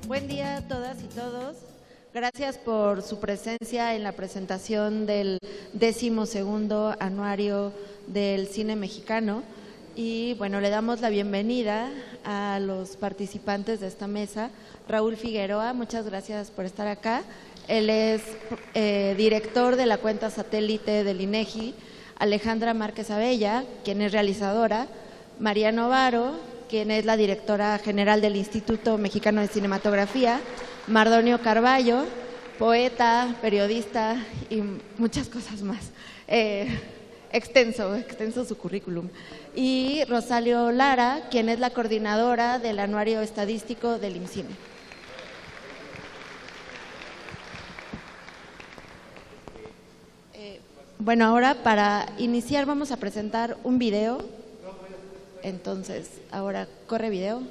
Buen día a todas y todos. Gracias por su presencia en la presentación del 12º anuario del cine mexicano. Y bueno, le damos la bienvenida a los participantes de esta mesa. Raúl Figueroa, muchas gracias por estar acá. Él es director de la cuenta satélite del INEGI. Alejandra Márquez Abella, quien es realizadora. María Novaro, quien es la directora general del Instituto Mexicano de Cinematografía. Mardonio Carballo, poeta, periodista y muchas cosas más. Extenso su currículum. Y Rosalio Lara, quien es la coordinadora del anuario estadístico del IMCINE. Bueno, ahora para iniciar vamos a presentar un video. Entonces, ahora corre video.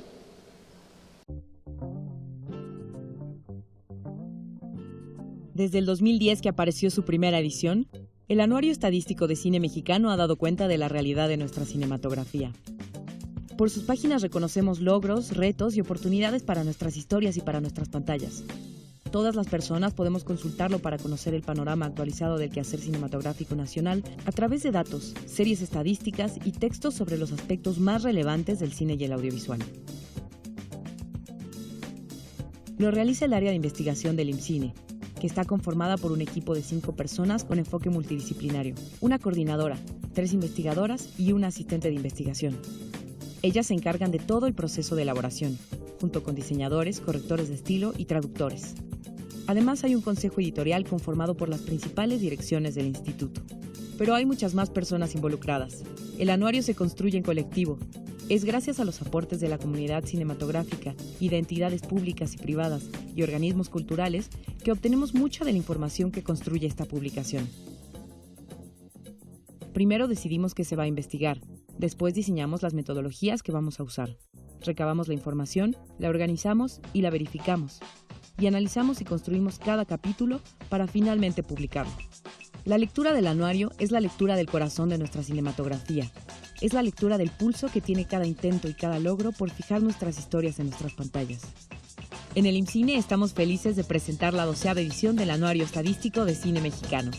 Desde el 2010 que apareció su primera edición, el Anuario Estadístico de Cine Mexicano ha dado cuenta de la realidad de nuestra cinematografía. Por sus páginas reconocemos logros, retos y oportunidades para nuestras historias y para nuestras pantallas. Todas las personas podemos consultarlo para conocer el panorama actualizado del quehacer cinematográfico nacional a través de datos, series estadísticas y textos sobre los aspectos más relevantes del cine y el audiovisual. Lo realiza el área de investigación del IMCINE, que está conformada por un equipo de 5 personas con enfoque multidisciplinario, una coordinadora, 3 investigadoras y una asistente de investigación. Ellas se encargan de todo el proceso de elaboración, junto con diseñadores, correctores de estilo y traductores. Además, hay un consejo editorial conformado por las principales direcciones del instituto. Pero hay muchas más personas involucradas. El anuario se construye en colectivo. Es gracias a los aportes de la comunidad cinematográfica y de entidades públicas y privadas y organismos culturales que obtenemos mucha de la información que construye esta publicación. Primero decidimos qué se va a investigar. Después diseñamos las metodologías que vamos a usar. Recabamos la información, la organizamos y la verificamos. Y analizamos y construimos cada capítulo para finalmente publicarlo. La lectura del anuario es la lectura del corazón de nuestra cinematografía. Es la lectura del pulso que tiene cada intento y cada logro por fijar nuestras historias en nuestras pantallas. En el IMCINE estamos felices de presentar la 12ª edición del Anuario Estadístico de Cine Mexicano.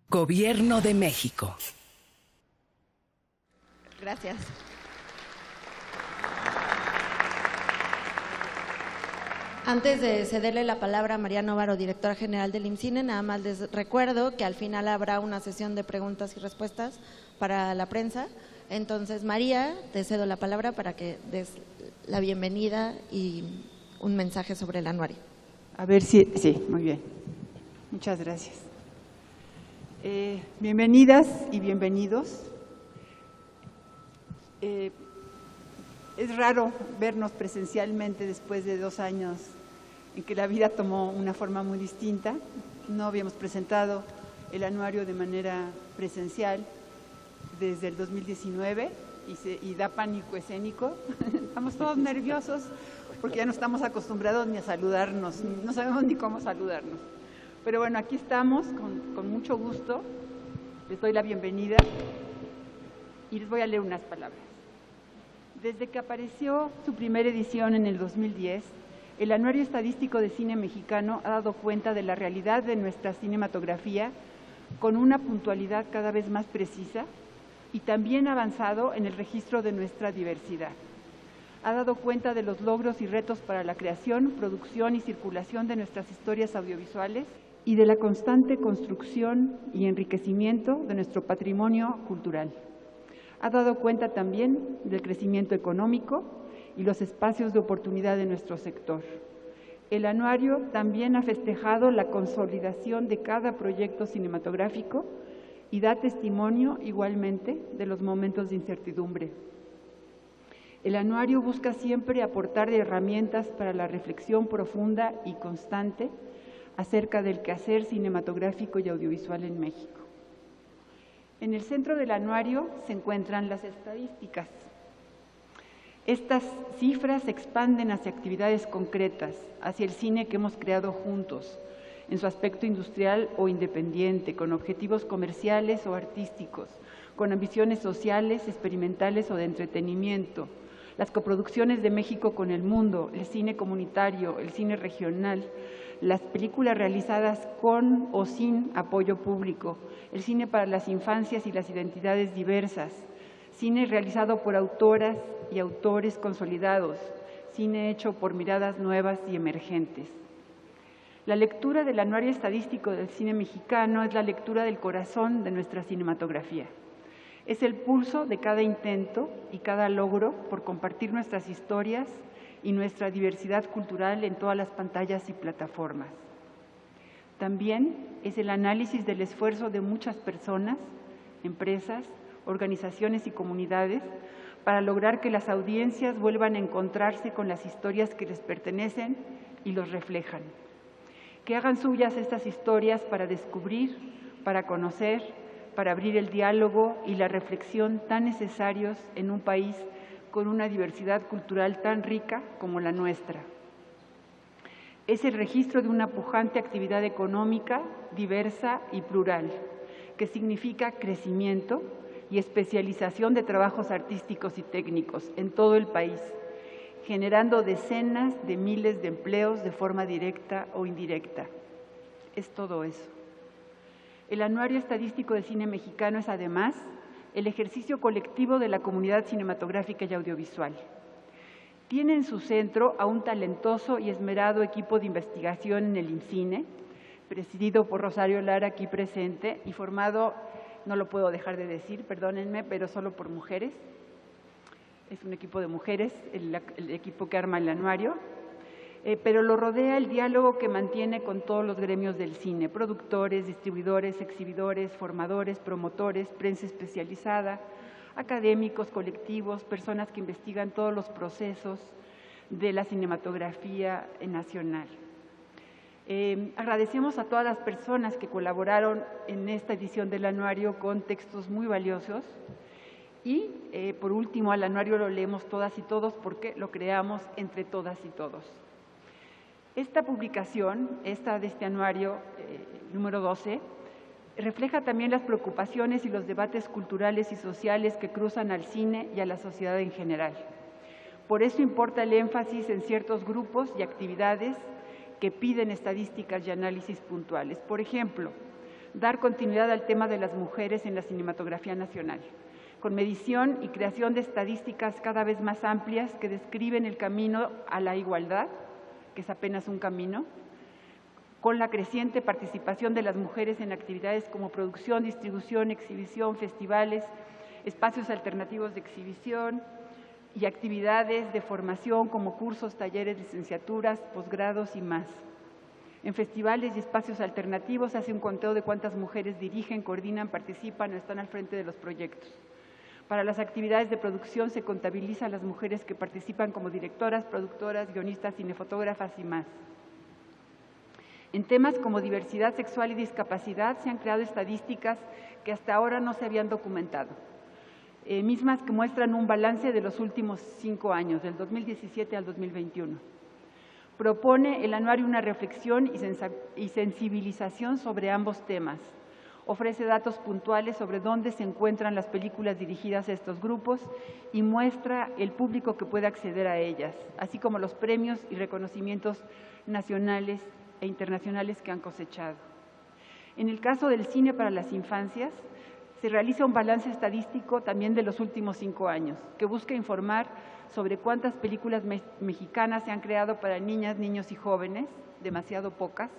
Gobierno de México. Gracias. Antes de cederle la palabra a María Novaro, directora general del IMCINE, nada más les recuerdo que al final habrá una sesión de preguntas y respuestas para la prensa. Entonces, María, te cedo la palabra para que des la bienvenida y un mensaje sobre el anuario. A ver si… Sí, muy bien. Muchas gracias. Bienvenidas y bienvenidos. Es raro vernos presencialmente después de 2 años en que la vida tomó una forma muy distinta. No habíamos presentado el anuario de manera presencial desde el 2019 y da pánico escénico. Estamos todos nerviosos porque ya no estamos acostumbrados ni a saludarnos, no sabemos ni cómo saludarnos. Pero bueno, aquí estamos con mucho gusto. Les doy la bienvenida y les voy a leer unas palabras. Desde que apareció su primera edición en el 2010, el Anuario Estadístico de Cine Mexicano ha dado cuenta de la realidad de nuestra cinematografía con una puntualidad cada vez más precisa y también ha avanzado en el registro de nuestra diversidad. Ha dado cuenta de los logros y retos para la creación, producción y circulación de nuestras historias audiovisuales y de la constante construcción y enriquecimiento de nuestro patrimonio cultural. Ha dado cuenta también del crecimiento económico y los espacios de oportunidad de nuestro sector. El anuario también ha festejado la consolidación de cada proyecto cinematográfico y da testimonio igualmente de los momentos de incertidumbre. El anuario busca siempre aportar herramientas para la reflexión profunda y constante acerca del quehacer cinematográfico y audiovisual en México. En el centro del anuario se encuentran las estadísticas. Estas cifras se expanden hacia actividades concretas, hacia el cine que hemos creado juntos, en su aspecto industrial o independiente, con objetivos comerciales o artísticos, con ambiciones sociales, experimentales o de entretenimiento, las coproducciones de México con el mundo, el cine comunitario, el cine regional, las películas realizadas con o sin apoyo público, el cine para las infancias y las identidades diversas, cine realizado por autoras y autores consolidados, cine hecho por miradas nuevas y emergentes. La lectura del Anuario Estadístico del Cine Mexicano es la lectura del corazón de nuestra cinematografía. Es el pulso de cada intento y cada logro por compartir nuestras historias y nuestra diversidad cultural en todas las pantallas y plataformas. También es el análisis del esfuerzo de muchas personas, empresas, organizaciones y comunidades para lograr que las audiencias vuelvan a encontrarse con las historias que les pertenecen y los reflejan. Que hagan suyas estas historias para descubrir, para conocer, para abrir el diálogo y la reflexión tan necesarios en un país con una diversidad cultural tan rica como la nuestra. Es el registro de una pujante actividad económica, diversa y plural, que significa crecimiento y especialización de trabajos artísticos y técnicos en todo el país, generando decenas de miles de empleos de forma directa o indirecta. Es todo eso. El Anuario Estadístico del Cine Mexicano es, además, el ejercicio colectivo de la comunidad cinematográfica y audiovisual. Tiene en su centro a un talentoso y esmerado equipo de investigación en el IMCINE, presidido por Rosario Lara, aquí presente, y formado, no lo puedo dejar de decir, perdónenme, pero solo por mujeres. Es un equipo de mujeres, el equipo que arma el anuario, pero lo rodea el diálogo que mantiene con todos los gremios del cine, productores, distribuidores, exhibidores, formadores, promotores, prensa especializada, académicos, colectivos, personas que investigan todos los procesos de la cinematografía nacional. Agradecemos a todas las personas que colaboraron en esta edición del anuario con textos muy valiosos y, por último, al anuario lo leemos todas y todos porque lo creamos entre todas y todos. Esta publicación, de este anuario número 12, refleja también las preocupaciones y los debates culturales y sociales que cruzan al cine y a la sociedad en general. Por eso importa el énfasis en ciertos grupos y actividades que piden estadísticas y análisis puntuales. Por ejemplo, dar continuidad al tema de las mujeres en la cinematografía nacional, con medición y creación de estadísticas cada vez más amplias que describen el camino a la igualdad, que es apenas un camino, con la creciente participación de las mujeres en actividades como producción, distribución, exhibición, festivales, espacios alternativos de exhibición y actividades de formación como cursos, talleres, licenciaturas, posgrados y más. En festivales y espacios alternativos se hace un conteo de cuántas mujeres dirigen, coordinan, participan o están al frente de los proyectos. Para las actividades de producción se contabiliza a las mujeres que participan como directoras, productoras, guionistas, cinefotógrafas y más. En temas como diversidad sexual y discapacidad se han creado estadísticas que hasta ahora no se habían documentado, mismas que muestran un balance de los últimos 5 años, del 2017 al 2021. Propone el anuario una reflexión y sensibilización sobre ambos temas. Ofrece datos puntuales sobre dónde se encuentran las películas dirigidas a estos grupos y muestra el público que puede acceder a ellas, así como los premios y reconocimientos nacionales e internacionales que han cosechado. En el caso del cine para las infancias, se realiza un balance estadístico también de los últimos 5 años, que busca informar sobre cuántas películas mexicanas se han creado para niñas, niños y jóvenes, demasiado pocas,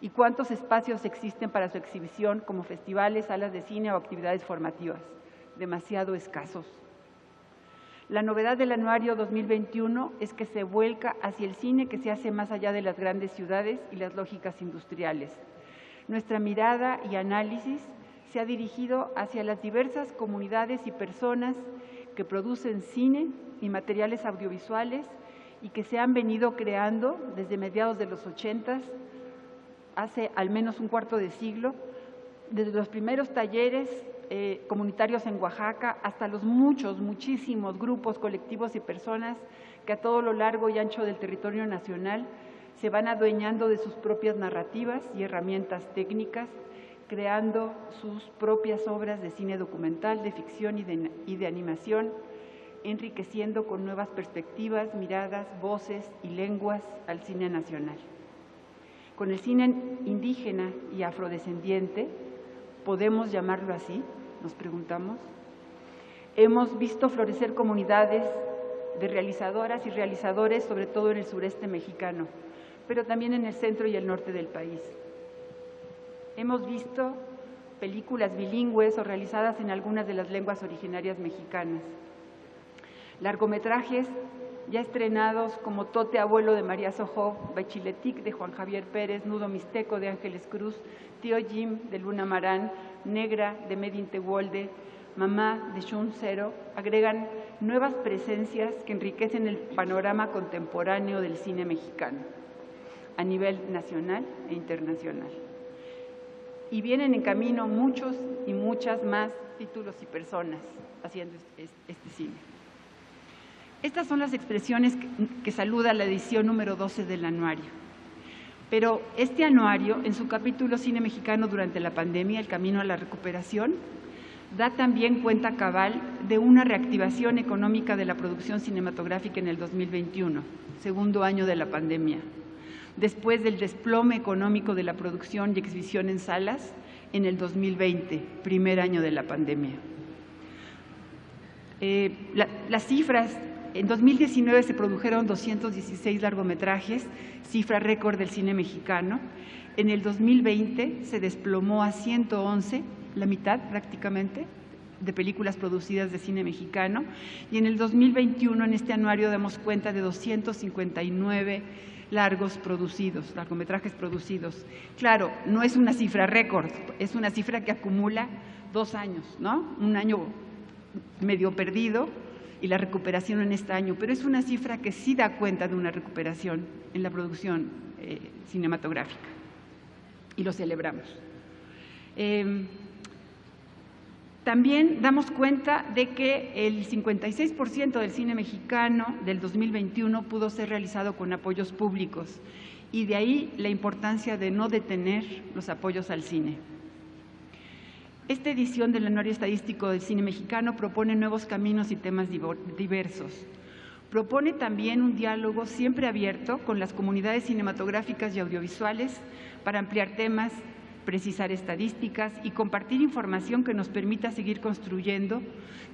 y cuántos espacios existen para su exhibición como festivales, salas de cine o actividades formativas, demasiado escasos. La novedad del anuario 2021 es que se vuelca hacia el cine que se hace más allá de las grandes ciudades y las lógicas industriales. Nuestra mirada y análisis se ha dirigido hacia las diversas comunidades y personas que producen cine y materiales audiovisuales y que se han venido creando desde mediados de los 80s, hace al menos un cuarto de siglo, desde los primeros talleres comunitarios en Oaxaca, hasta los muchísimos grupos, colectivos y personas que a todo lo largo y ancho del territorio nacional se van adueñando de sus propias narrativas y herramientas técnicas, creando sus propias obras de cine documental, de ficción y de animación, enriqueciendo con nuevas perspectivas, miradas, voces y lenguas al cine nacional. Con el cine indígena y afrodescendiente, ¿podemos llamarlo así?, nos preguntamos. Hemos visto florecer comunidades de realizadoras y realizadores, sobre todo en el sureste mexicano, pero también en el centro y el norte del país. Hemos visto películas bilingües o realizadas en algunas de las lenguas originarias mexicanas. Largometrajes ya estrenados como Tote Abuelo de María Sojó, Bachiletic de Juan Javier Pérez, Nudo Mixteco de Ángeles Cruz, Tío Jim de Luna Marán, Negra de Medin Tehuolde, Mamá de Shun Zero, agregan nuevas presencias que enriquecen el panorama contemporáneo del cine mexicano a nivel nacional e internacional. Y vienen en camino muchos y muchas más títulos y personas haciendo este cine. Estas son las expresiones que saluda la edición número 12 del anuario. Pero este anuario, en su capítulo Cine Mexicano durante la pandemia, El camino a la recuperación, da también cuenta cabal de una reactivación económica de la producción cinematográfica en el 2021, segundo año de la pandemia, después del desplome económico de la producción y exhibición en salas en el 2020, primer año de la pandemia. Las cifras: en 2019 se produjeron 216 largometrajes, cifra récord del cine mexicano. En el 2020 se desplomó a 111, la mitad prácticamente, de películas producidas de cine mexicano. Y en el 2021, en este anuario, damos cuenta de 259 largometrajes producidos. Claro, no es una cifra récord, es una cifra que acumula 2 años, ¿no? Un año medio perdido y la recuperación en este año, pero es una cifra que sí da cuenta de una recuperación en la producción cinematográfica y lo celebramos. También damos cuenta de que el 56% del cine mexicano del 2021 pudo ser realizado con apoyos públicos y de ahí la importancia de no detener los apoyos al cine. Esta edición del Anuario Estadístico del Cine Mexicano propone nuevos caminos y temas diversos. Propone también un diálogo siempre abierto con las comunidades cinematográficas y audiovisuales para ampliar temas, precisar estadísticas y compartir información que nos permita seguir construyendo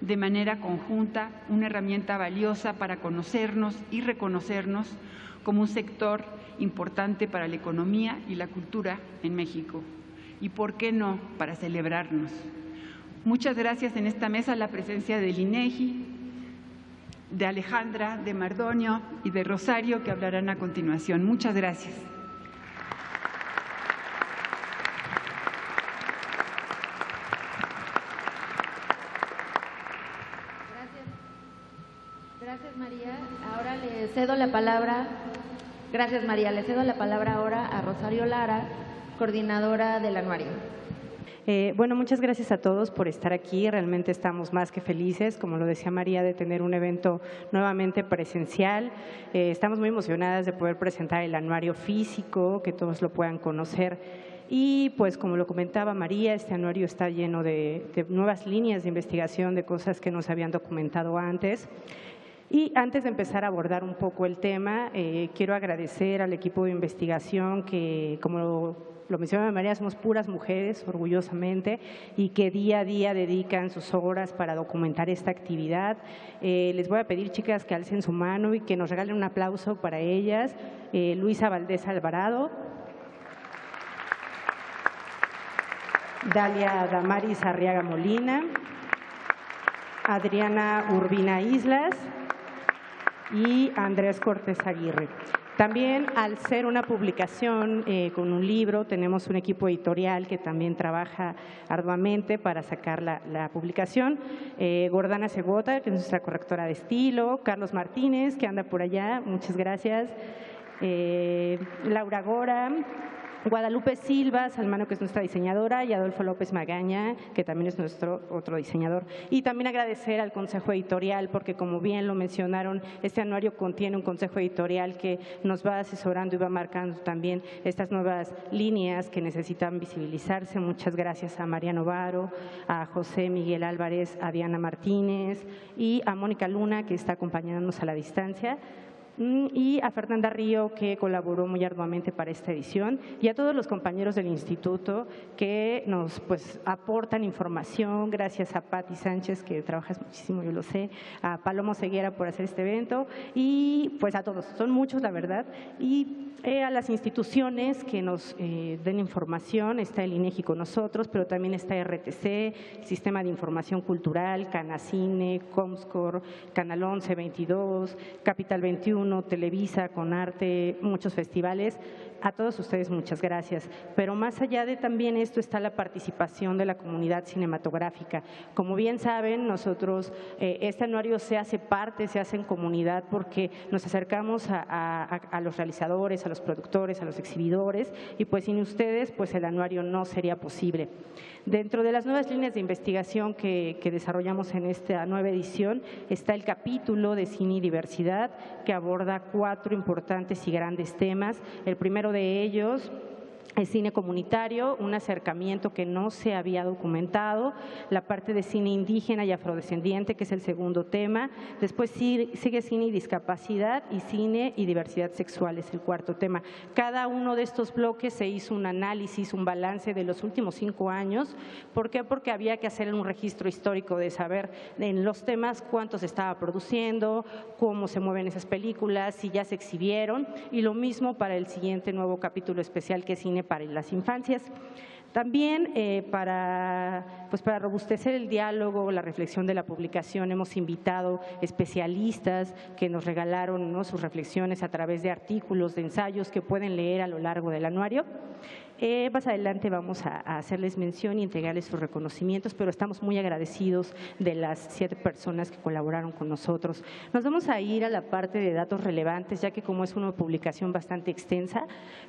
de manera conjunta una herramienta valiosa para conocernos y reconocernos como un sector importante para la economía y la cultura en México. Y por qué no, para celebrarnos. Muchas gracias en esta mesa la presencia del INEGI, de Alejandra, de Mardonio y de Rosario, que hablarán a continuación. Muchas gracias. Gracias, María. Ahora le cedo la palabra. Gracias, María. Le cedo la palabra ahora a Rosario Lara, coordinadora del anuario. Bueno, muchas gracias a todos por estar aquí. Realmente estamos más que felices, como lo decía María, de tener un evento nuevamente presencial. Estamos muy emocionadas de poder presentar el anuario físico, que todos lo puedan conocer. Y pues como lo comentaba María, este anuario está lleno de nuevas líneas de investigación, de cosas que nos habían documentado antes. Y antes de empezar a abordar un poco el tema, quiero agradecer al equipo de investigación que, como lo mencionaba María, somos puras mujeres, orgullosamente, y que día a día dedican sus horas para documentar esta actividad. Les voy a pedir, chicas, que alcen su mano y que nos regalen un aplauso para ellas. Luisa Valdés Alvarado, Dalia Damaris Arriaga Molina, Adriana Urbina Islas y Andrés Cortés Aguirre. También, al ser una publicación con un libro, tenemos un equipo editorial que también trabaja arduamente para sacar la publicación. Gordana Cebota, que es nuestra correctora de estilo, Carlos Martínez, que anda por allá, muchas gracias. Laura Gora, Guadalupe Silva Salmano, que es nuestra diseñadora, y Adolfo López Magaña, que también es nuestro otro diseñador. Y también agradecer al Consejo Editorial, porque como bien lo mencionaron, este anuario contiene un Consejo Editorial que nos va asesorando y va marcando también estas nuevas líneas que necesitan visibilizarse. Muchas gracias a María Novaro, a José Miguel Álvarez, a Diana Martínez y a Mónica Luna, que está acompañándonos a la distancia, y a Fernanda Río, que colaboró muy arduamente para esta edición, y a todos los compañeros del instituto que nos aportan información. Gracias a Patti Sánchez, que trabajas muchísimo, yo lo sé, a Palomo Ceguera por hacer este evento, y pues a todos, son muchos la verdad, y a las instituciones que nos den información. Está el INEGI con nosotros, pero también está RTC, el Sistema de Información Cultural, Canacine, Comscore, Canal 11, 22, Capital 21, Televisa, Conarte, muchos festivales. A todos ustedes muchas gracias. Pero más allá de también esto está la participación de la comunidad cinematográfica. Como bien saben, nosotros este anuario se hace parte, se hace en comunidad, porque nos acercamos a los realizadores, a los productores, a los exhibidores, y pues sin ustedes pues el anuario no sería posible. Dentro de las nuevas líneas de investigación que desarrollamos en esta nueva edición está el capítulo de cine y diversidad, que aborda 4 importantes y grandes temas. El primero de ellos el cine comunitario, un acercamiento que no se había documentado, la parte de cine indígena y afrodescendiente, que es el segundo tema, después sigue cine y discapacidad, y cine y diversidad sexual es el cuarto tema. Cada uno de estos bloques se hizo un análisis, un balance de los últimos 5 años. ¿Por qué? Porque había que hacer un registro histórico de saber en los temas cuánto se estaba produciendo, cómo se mueven esas películas, si ya se exhibieron, y lo mismo para el siguiente nuevo capítulo especial, que es cine para las infancias. También para robustecer el diálogo, la reflexión de la publicación, hemos invitado especialistas que nos regalaron sus reflexiones a través de artículos, de ensayos que pueden leer a lo largo del anuario. Más adelante vamos a hacerles mención y entregarles sus reconocimientos, pero estamos muy agradecidos de las 7 personas que colaboraron con nosotros. Nos vamos a ir a la parte de datos relevantes, ya que como es una publicación bastante extensa,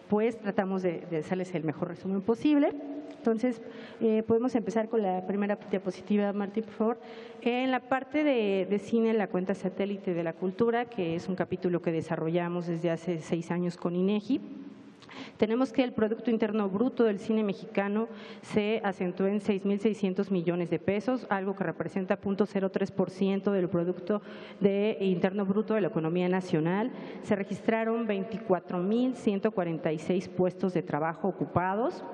pues tratamos de hacerles el mejor resumen posible. Entonces, podemos empezar con la primera diapositiva, Martín, por favor. En la parte de cine, la cuenta satélite de la cultura, que es un capítulo que desarrollamos desde hace 6 años con INEGI, tenemos que el Producto Interno Bruto del cine mexicano se acentuó en 6.600 millones de pesos, algo que representa 0.03% del Producto Interno Bruto de la economía nacional. Se registraron 24.146 puestos de trabajo ocupados,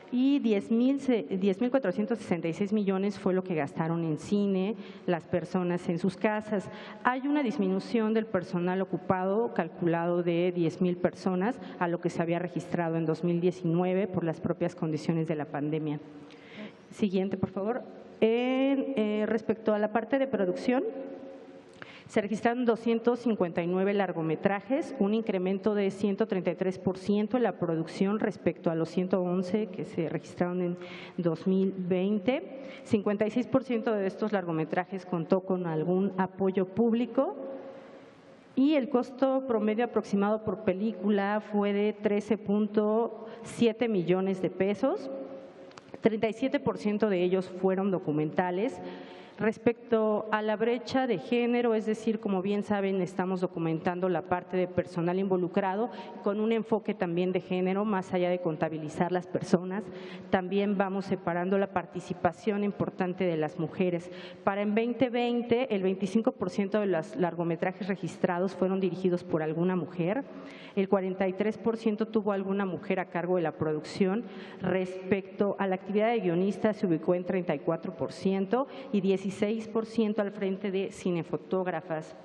y 10.466 millones fue lo que gastaron en cine las personas en sus casas. Hay una disminución del personal ocupado calculado de 10,000 personas a lo que se había registrado en 2019 por las propias condiciones de la pandemia. Siguiente, por favor. Respecto a la parte de producción, se registraron 259 largometrajes, un incremento de 133% en la producción respecto a los 111 que se registraron en 2020. 56% de estos largometrajes contó con algún apoyo público, y el costo promedio aproximado por película fue de 13.7 millones de pesos. 37% de ellos fueron documentales. Respecto a la brecha de género, es decir, como bien saben, estamos documentando la parte de personal involucrado con un enfoque también de género, más allá de contabilizar las personas. También vamos separando la participación importante de las mujeres. Para en 2020, el 25% de los largometrajes registrados fueron dirigidos por alguna mujer, el 43% tuvo alguna mujer a cargo de la producción. Respecto a la actividad de guionista, se ubicó en 34% y 16% al frente de cinefotógrafas.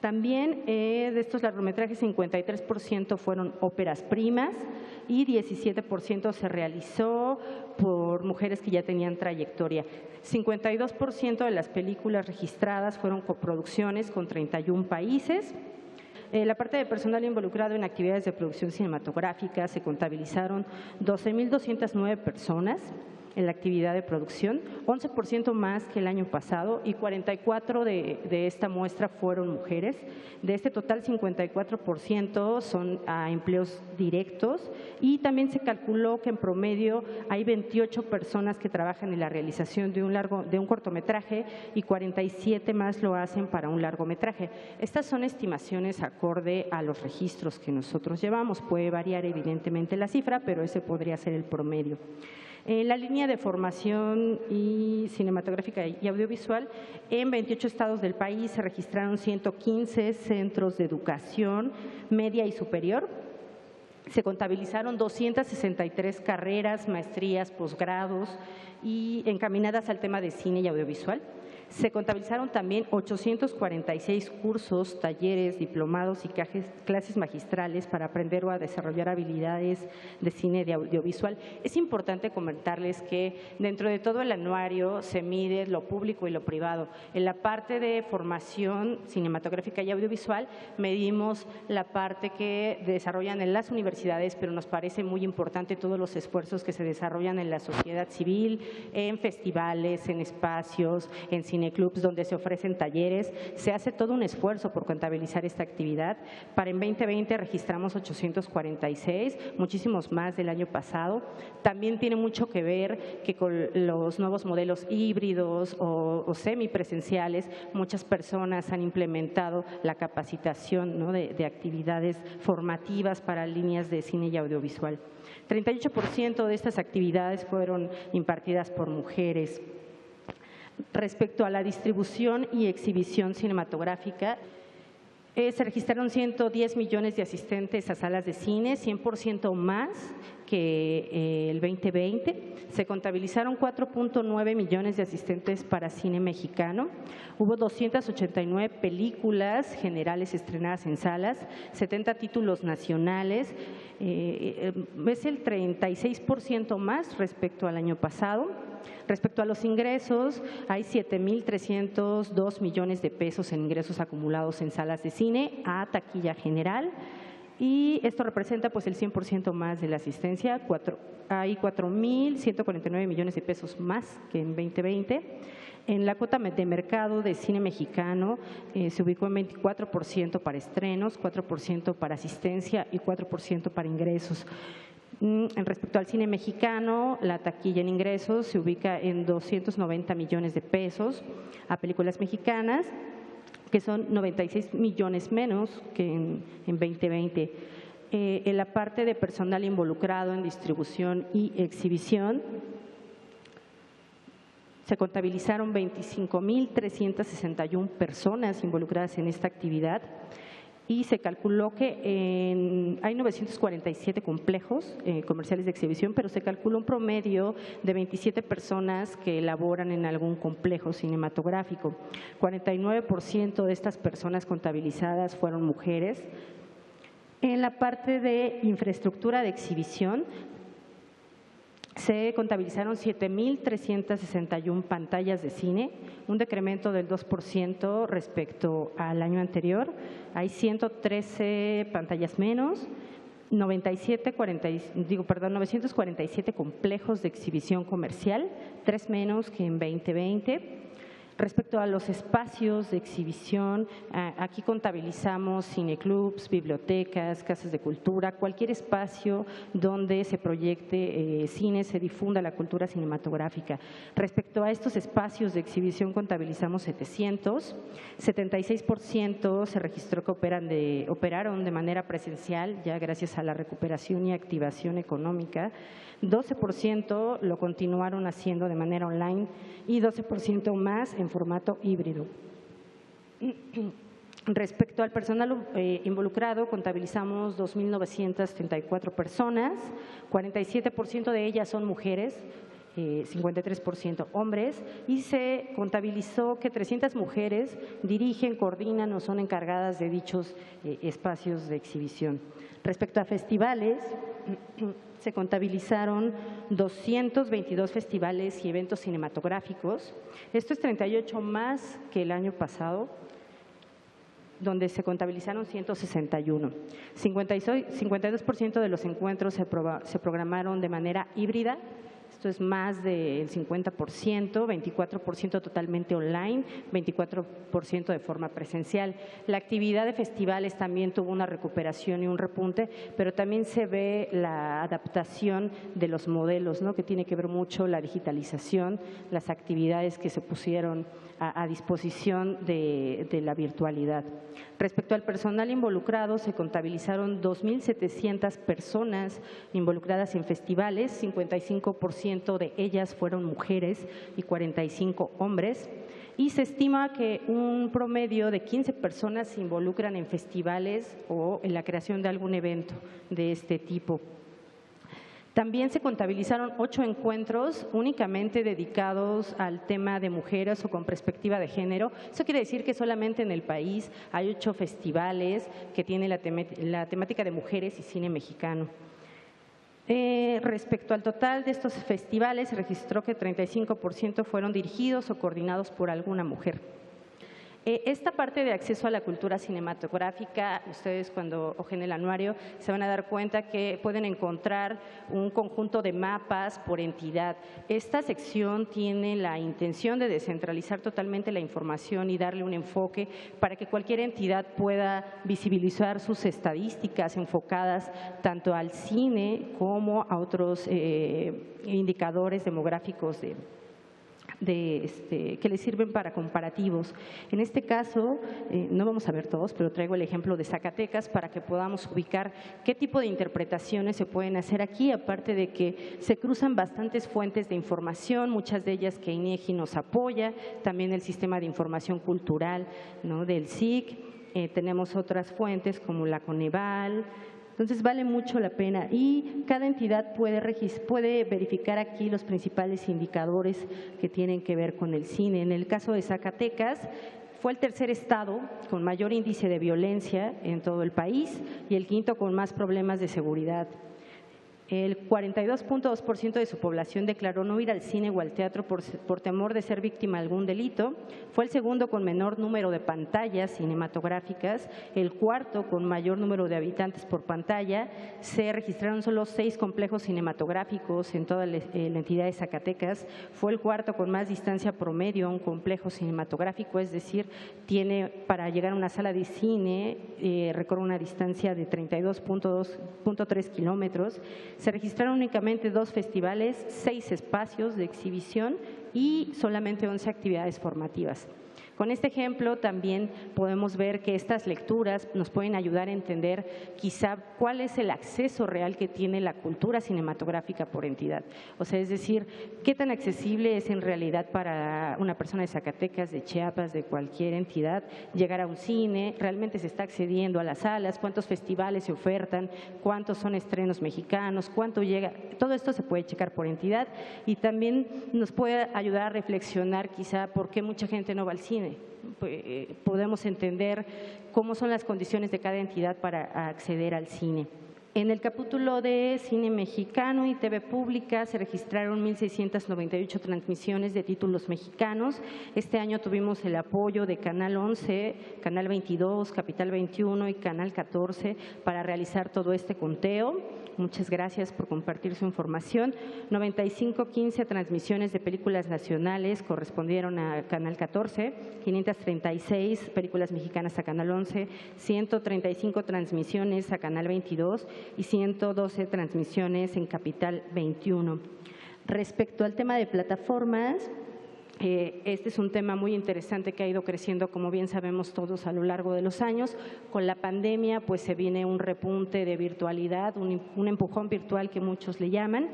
También de estos largometrajes, 53% fueron óperas primas y 17% se realizó por mujeres que ya tenían trayectoria. 52% de las películas registradas fueron coproducciones con 31 países. La parte de personal involucrado en actividades de producción cinematográfica, se contabilizaron 12.209 personas. en la actividad de producción, 11% más que el año pasado, y 44 de esta muestra fueron mujeres. De este total, 54% son a empleos directos, y también se calculó que en promedio hay 28 personas que trabajan en la realización de un cortometraje y 47 más lo hacen para un largometraje. Estas son estimaciones acorde a los registros que nosotros llevamos. Puede variar evidentemente la cifra, pero ese podría ser el promedio. En la línea de formación cinematográfica y audiovisual, en 28 estados del país se registraron 115 centros de educación media y superior. Se contabilizaron 263 carreras, maestrías, posgrados y encaminadas al tema de cine y audiovisual. Se contabilizaron también 846 cursos, talleres, diplomados y clases magistrales para aprender o a desarrollar habilidades de cine y de audiovisual. Es importante comentarles que dentro de todo el anuario se mide lo público y lo privado. En la parte de formación cinematográfica y audiovisual medimos la parte que desarrollan en las universidades, pero nos parece muy importante todos los esfuerzos que se desarrollan en la sociedad civil, en festivales, en espacios, en cineclubs donde se ofrecen talleres. Se hace todo un esfuerzo por contabilizar esta actividad. Para en 2020 registramos 846, muchísimos más del año pasado. También tiene mucho que ver que con los nuevos modelos híbridos o semipresenciales, muchas personas han implementado la capacitación, ¿no?, de actividades formativas para líneas de cine y audiovisual. 38% de estas actividades fueron impartidas por mujeres. Respecto a la distribución y exhibición cinematográfica, se registraron 110 millones de asistentes a salas de cine, 100% más que el 2020. Se contabilizaron 4.9 millones de asistentes para cine mexicano. Hubo 289 películas generales estrenadas en salas, 70 títulos nacionales. Es el 36% más respecto al año pasado. Respecto a los ingresos, hay 7.302 millones de pesos en ingresos acumulados en salas de cine a taquilla general, y esto representa pues el 100% más de la asistencia. Hay 4.149 millones de pesos más que en 2020. En la cuota de mercado de cine mexicano se ubicó en 24% para estrenos, 4% para asistencia y 4% para ingresos. Respecto al cine mexicano, la taquilla en ingresos se ubica en 290 millones de pesos a películas mexicanas, que son 96 millones menos que en 2020. En la parte de personal involucrado en distribución y exhibición, se contabilizaron 25.361 personas involucradas en esta actividad, y se calculó que hay 947 complejos comerciales de exhibición, pero se calculó un promedio de 27 personas que laboran en algún complejo cinematográfico. 49% de estas personas contabilizadas fueron mujeres. En la parte de infraestructura de exhibición, se contabilizaron 7.361 pantallas de cine, un decremento del 2% respecto al año anterior. Hay 113 pantallas menos, 947 complejos de exhibición comercial, 3 menos que en 2020. Respecto a los espacios de exhibición, aquí contabilizamos cineclubs, bibliotecas, casas de cultura, cualquier espacio donde se proyecte cine, se difunda la cultura cinematográfica. Respecto a estos espacios de exhibición contabilizamos 700, 76% se registró que operaron de manera presencial, ya gracias a la recuperación y activación económica. 12% lo continuaron haciendo de manera online y 12% más en formato híbrido. Respecto al personal involucrado, contabilizamos 2.934 personas, 47% de ellas son mujeres, 53% hombres, y se contabilizó que 300 mujeres dirigen, coordinan o son encargadas de dichos espacios de exhibición. Respecto a festivales, se contabilizaron 222 festivales y eventos cinematográficos. Esto es 38 más que el año pasado, donde se contabilizaron 161. 52% de los encuentros se programaron de manera híbrida, Esto es más del 50%, 24% totalmente online, 24% de forma presencial. La actividad de festivales también tuvo una recuperación y un repunte, pero también se ve la adaptación de los modelos, ¿no?, que tiene que ver mucho la digitalización, las actividades que se pusieron a disposición de la virtualidad. Respecto al personal involucrado, se contabilizaron 2.700 personas involucradas en festivales, 55% de ellas fueron mujeres y 45 hombres, y se estima que un promedio de 15 personas se involucran en festivales o en la creación de algún evento de este tipo. También se contabilizaron 8 encuentros únicamente dedicados al tema de mujeres o con perspectiva de género. Eso quiere decir que solamente en el país hay 8 festivales que tienen la temática de mujeres y cine mexicano. Respecto al total de estos festivales, se registró que 35% fueron dirigidos o coordinados por alguna mujer. Esta parte de acceso a la cultura cinematográfica, ustedes cuando ojen el anuario se van a dar cuenta que pueden encontrar un conjunto de mapas por entidad. Esta sección tiene la intención de descentralizar totalmente la información y darle un enfoque para que cualquier entidad pueda visibilizar sus estadísticas enfocadas tanto al cine como a otros indicadores demográficos que les sirven para comparativos. En este caso, no vamos a ver todos, pero traigo el ejemplo de Zacatecas para que podamos ubicar qué tipo de interpretaciones se pueden hacer aquí, aparte de que se cruzan bastantes fuentes de información, muchas de ellas que INEGI nos apoya, también el Sistema de Información Cultural, ¿no?, del SIC, tenemos otras fuentes como la Coneval. Entonces vale mucho la pena y cada entidad puede verificar aquí los principales indicadores que tienen que ver con el cine. En el caso de Zacatecas, fue el tercer estado con mayor índice de violencia en todo el país y el quinto con más problemas de seguridad. El 42.2% de su población declaró no ir al cine o al teatro por temor de ser víctima de algún delito. Fue el segundo con menor número de pantallas cinematográficas, el cuarto con mayor número de habitantes por pantalla. Se registraron solo 6 complejos cinematográficos en toda la entidad de Zacatecas. Fue el cuarto con más distancia promedio a un complejo cinematográfico, es decir, tiene para llegar a una sala de cine recorre una distancia de 32.3 kilómetros. Se registraron únicamente 2 festivales, 6 espacios de exhibición y solamente 11 actividades formativas. Con este ejemplo también podemos ver que estas lecturas nos pueden ayudar a entender quizá cuál es el acceso real que tiene la cultura cinematográfica por entidad. O sea, es decir, qué tan accesible es en realidad para una persona de Zacatecas, de Chiapas, de cualquier entidad, llegar a un cine, realmente se está accediendo a las salas, cuántos festivales se ofertan, cuántos son estrenos mexicanos, cuánto llega, todo esto se puede checar por entidad y también nos puede ayudar a reflexionar quizá por qué mucha gente no va al cine. Podemos entender cómo son las condiciones de cada entidad para acceder al cine. En el capítulo de cine mexicano y TV pública se registraron 1.698 transmisiones de títulos mexicanos. Este año tuvimos el apoyo de Canal 11, Canal 22, Capital 21 y Canal 14 para realizar todo este conteo. Muchas gracias por compartir su información. 9515 transmisiones de películas nacionales correspondieron a Canal 14, 536 películas mexicanas a Canal 11, 135 transmisiones a Canal 22 y 112 transmisiones en Capital 21. Respecto al tema de plataformas, este es un tema muy interesante que ha ido creciendo, como bien sabemos todos, a lo largo de los años. Con la pandemia pues se viene un repunte de virtualidad, un empujón virtual que muchos le llaman.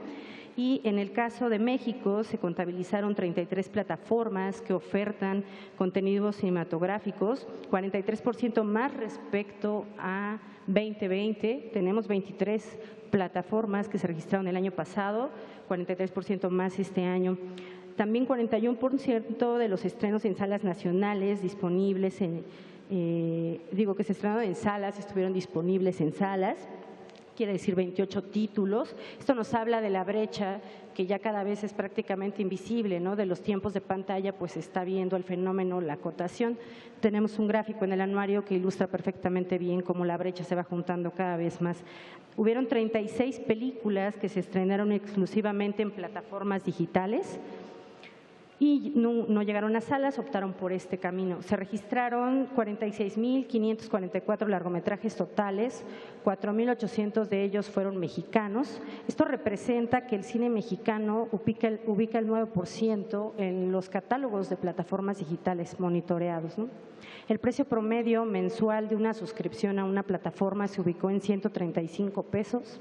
Y en el caso de México se contabilizaron 33 plataformas que ofertan contenidos cinematográficos, 43% más respecto a 2020. Tenemos 23 plataformas que se registraron el año pasado, 43% más este año. También 41% de los estrenos en salas nacionales disponibles, que se estrenaron en salas, estuvieron disponibles en salas. Quiere decir 28 títulos. Esto nos habla de la brecha que ya cada vez es prácticamente invisible, ¿no? De los tiempos de pantalla, pues se está viendo el fenómeno, la acotación. Tenemos un gráfico en el anuario que ilustra perfectamente bien cómo la brecha se va juntando cada vez más. Hubieron 36 películas que se estrenaron exclusivamente en plataformas digitales y no llegaron a salas, optaron por este camino. Se registraron 46.544 largometrajes totales, 4.800 de ellos fueron mexicanos. Esto representa que el cine mexicano ubica el 9% en los catálogos de plataformas digitales monitoreados, ¿no? El precio promedio mensual de una suscripción a una plataforma se ubicó en 135 pesos.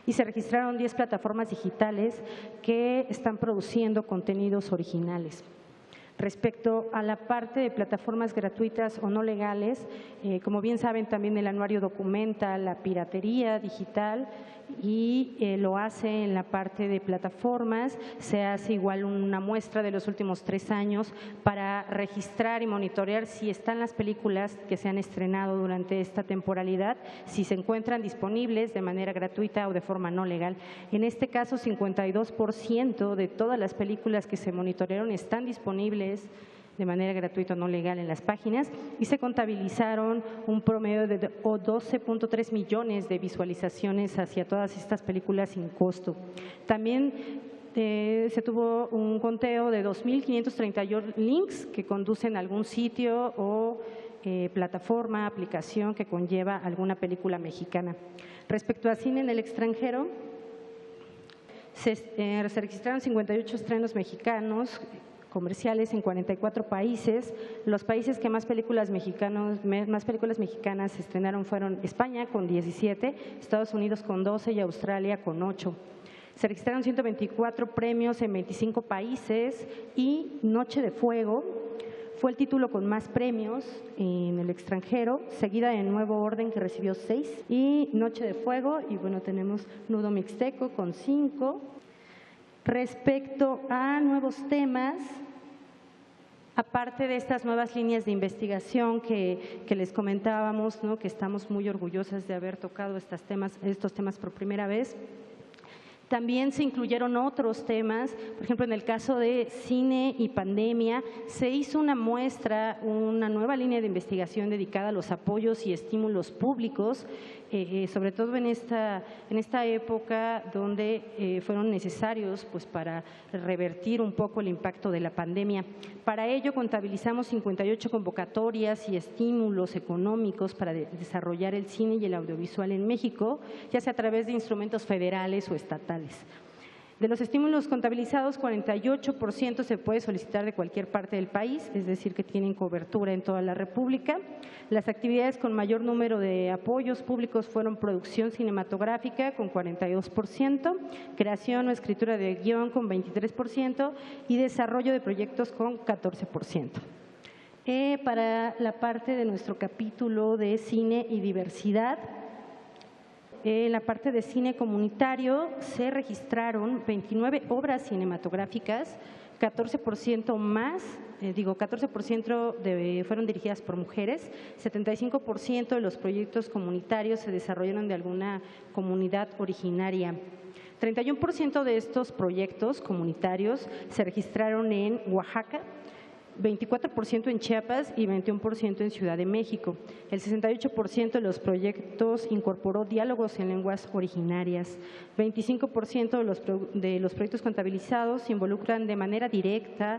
Y se registraron 10 plataformas digitales que están produciendo contenidos originales. Respecto a la parte de plataformas gratuitas o no legales, como bien saben, también el anuario documenta la piratería digital y lo hace en la parte de plataformas. Se hace igual una muestra de los últimos 3 años para registrar y monitorear si están las películas que se han estrenado durante esta temporalidad, si se encuentran disponibles de manera gratuita o de forma no legal. En este caso, 52% de todas las películas que se monitorearon están disponibles de manera gratuita o no legal en las páginas y se contabilizaron un promedio de 12.3 millones de visualizaciones hacia todas estas películas sin costo. También se tuvo un conteo de 2.538 links que conducen a algún sitio o plataforma, aplicación que conlleva alguna película mexicana. Respecto a cine en el extranjero, se registraron 58 estrenos mexicanos comerciales en 44 países. Los países que más películas mexicanas se estrenaron fueron España con 17, Estados Unidos con 12 y Australia con 8. Se registraron 124 premios en 25 países y Noche de Fuego fue el título con más premios en el extranjero, seguida de Nuevo Orden, que recibió 6, y Noche de Fuego, y bueno, tenemos Nudo Mixteco con 5. Respecto a nuevos temas, aparte de estas nuevas líneas de investigación que les comentábamos, ¿no?, que estamos muy orgullosas de haber tocado estos temas por primera vez, también se incluyeron otros temas. Por ejemplo, en el caso de cine y pandemia, se hizo una muestra, una nueva línea de investigación dedicada a los apoyos y estímulos públicos, sobre todo en esta época donde fueron necesarios, pues, para revertir un poco el impacto de la pandemia. Para ello contabilizamos 58 convocatorias y estímulos económicos para desarrollar el cine y el audiovisual en México, ya sea a través de instrumentos federales o estatales. De los estímulos contabilizados, 48% se puede solicitar de cualquier parte del país, es decir, que tienen cobertura en toda la República. Las actividades con mayor número de apoyos públicos fueron producción cinematográfica con 42%, creación o escritura de guión con 23% y desarrollo de proyectos con 14%. Para la parte de nuestro capítulo de cine y diversidad, en la parte de cine comunitario se registraron 29 obras cinematográficas, 14% más, 14% fueron dirigidas por mujeres, 75% de los proyectos comunitarios se desarrollaron de alguna comunidad originaria. 31% de estos proyectos comunitarios se registraron en Oaxaca, 24% en Chiapas y 21% en Ciudad de México. El 68% de los proyectos incorporó diálogos en lenguas originarias. 25% de los proyectos contabilizados se involucran de manera directa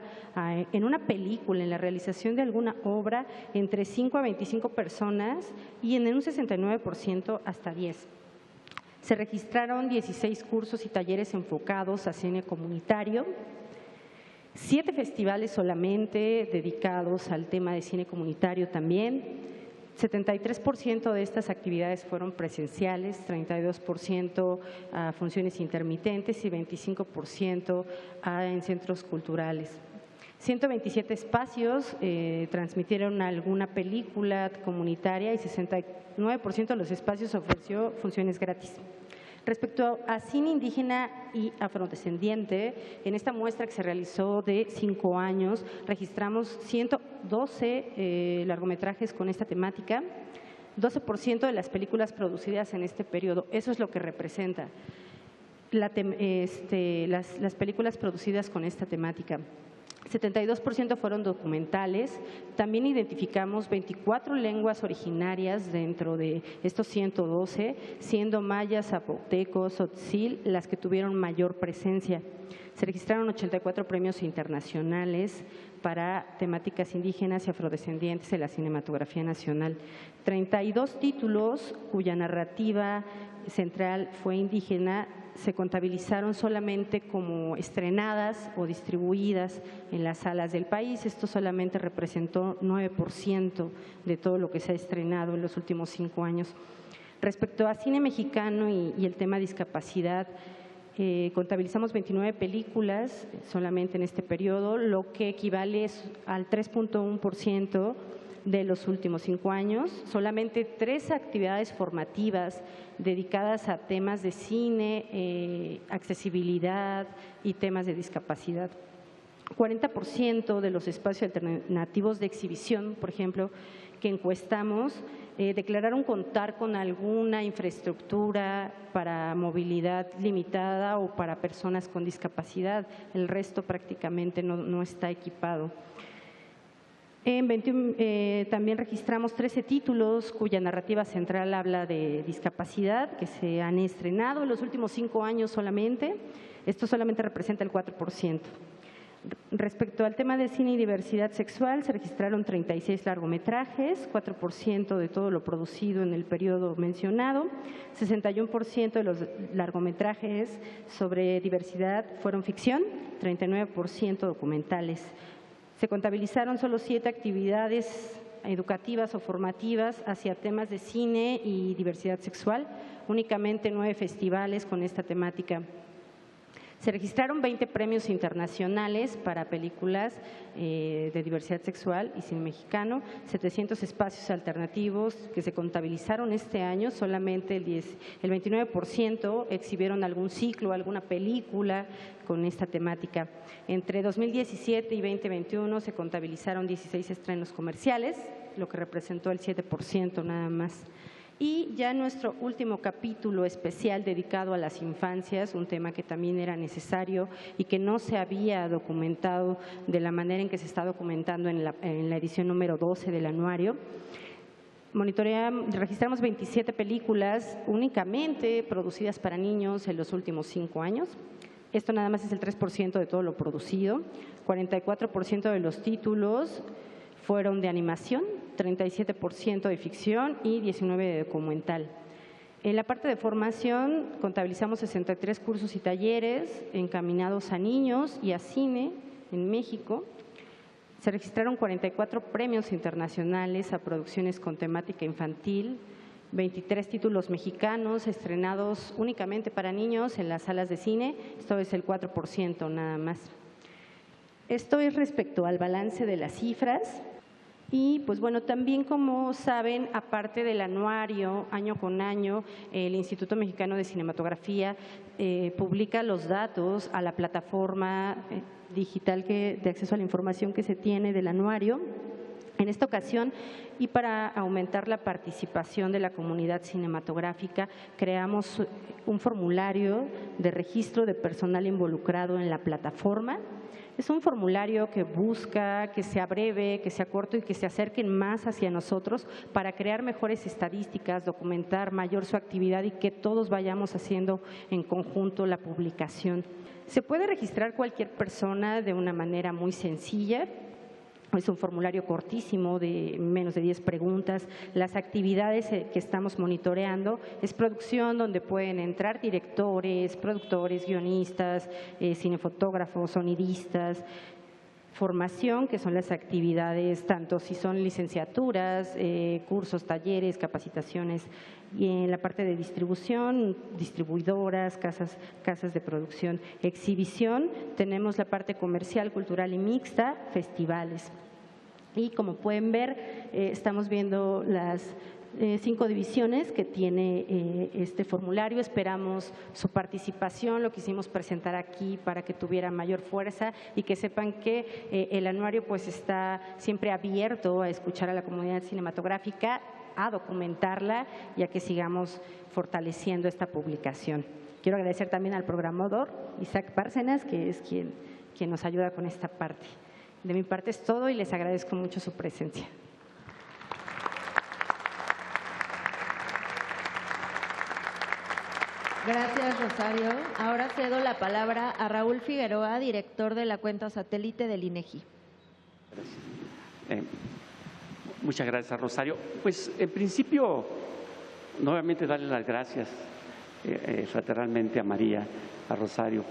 en una película, en la realización de alguna obra, entre 5 a 25 personas y en un 69% hasta 10. Se registraron 16 cursos y talleres enfocados a cine comunitario, 7 festivales solamente dedicados al tema de cine comunitario también. 73% de estas actividades fueron presenciales, 32% a funciones intermitentes y 25% en centros culturales. 127 espacios transmitieron alguna película comunitaria y 69% de los espacios ofreció funciones gratis. Respecto a cine indígena y afrodescendiente, en esta muestra que se realizó de 5 años, registramos 112 largometrajes con esta temática, 12% de las películas producidas en este periodo. Eso es lo que representa. las películas producidas con esta temática. 72% fueron documentales. También identificamos 24 lenguas originarias dentro de estos 112, siendo mayas, zapotecos, tzotzil las que tuvieron mayor presencia. Se registraron 84 premios internacionales para temáticas indígenas y afrodescendientes en la cinematografía nacional. 32 títulos cuya narrativa central fue indígena se contabilizaron solamente como estrenadas o distribuidas en las salas del país. Esto solamente representó 9% de todo lo que se ha estrenado en los últimos 5 años. Respecto a cine mexicano y el tema discapacidad, contabilizamos 29 películas solamente en este periodo, lo que equivale al 3.1% de los últimos 5 años. Solamente 3 actividades formativas dedicadas a temas de cine, accesibilidad y temas de discapacidad. 40% de los espacios alternativos de exhibición, por ejemplo, que encuestamos, declararon contar con alguna infraestructura para movilidad limitada o para personas con discapacidad. El resto prácticamente no está equipado. También registramos 13 títulos cuya narrativa central habla de discapacidad, que se han estrenado en los últimos 5 años solamente. Esto solamente representa el 4%. Respecto al tema de cine y diversidad sexual, se registraron 36 largometrajes, 4% de todo lo producido en el periodo mencionado. 61% de los largometrajes sobre diversidad fueron ficción, 39% documentales. Se contabilizaron solo 7 actividades educativas o formativas hacia temas de cine y diversidad sexual, únicamente 9 festivales con esta temática. Se registraron 20 premios internacionales para películas de diversidad sexual y cine mexicano, 700 espacios alternativos que se contabilizaron este año, solamente el 29% exhibieron algún ciclo, alguna película con esta temática. Entre 2017 y 2021 se contabilizaron 16 estrenos comerciales, lo que representó el 7% nada más. Y ya nuestro último capítulo especial dedicado a las infancias, un tema que también era necesario y que no se había documentado de la manera en que se está documentando en la edición número 12 del anuario. Registramos 27 películas únicamente producidas para niños en los últimos 5 años. Esto nada más es el 3% de todo lo producido. 44% de los títulos fueron de animación, 37% de ficción y 19% de documental. En la parte de formación contabilizamos 63 cursos y talleres encaminados a niños y a cine en México. Se registraron 44 premios internacionales a producciones con temática infantil, 23 títulos mexicanos estrenados únicamente para niños en las salas de cine, esto es el 4% nada más. Esto es respecto al balance de las cifras. Y pues bueno, también como saben, aparte del anuario, año con año, el Instituto Mexicano de Cinematografía publica los datos a la plataforma digital de acceso a la información que se tiene del anuario. En esta ocasión, y para aumentar la participación de la comunidad cinematográfica, creamos un formulario de registro de personal involucrado en la plataforma. Es un formulario que busca que sea breve, que sea corto y que se acerquen más hacia nosotros para crear mejores estadísticas, documentar mayor su actividad y que todos vayamos haciendo en conjunto la publicación. Se puede registrar cualquier persona de una manera muy sencilla. Es un formulario cortísimo de menos de 10 preguntas. Las actividades que estamos monitoreando es producción, donde pueden entrar directores, productores, guionistas, cinefotógrafos, sonidistas. Formación, que son las actividades, tanto si son licenciaturas, cursos, talleres, capacitaciones. Y en la parte de distribución, distribuidoras, casas de producción. Exhibición, tenemos la parte comercial, cultural y mixta, festivales. Y como pueden ver, estamos viendo las 5 divisiones que tiene este formulario. Esperamos su participación, lo quisimos presentar aquí para que tuviera mayor fuerza y que sepan que el anuario pues está siempre abierto a escuchar a la comunidad cinematográfica, a documentarla y a que sigamos fortaleciendo esta publicación. Quiero agradecer también al programador, Isaac Bárcenas, que es quien nos ayuda con esta parte. De mi parte es todo y les agradezco mucho su presencia. Gracias, Rosario. Ahora cedo la palabra a Raúl Figueroa, director de la cuenta satélite del INEGI. Gracias. Muchas gracias, Rosario. Pues, en principio, nuevamente darle las gracias fraternalmente a María, a Rosario,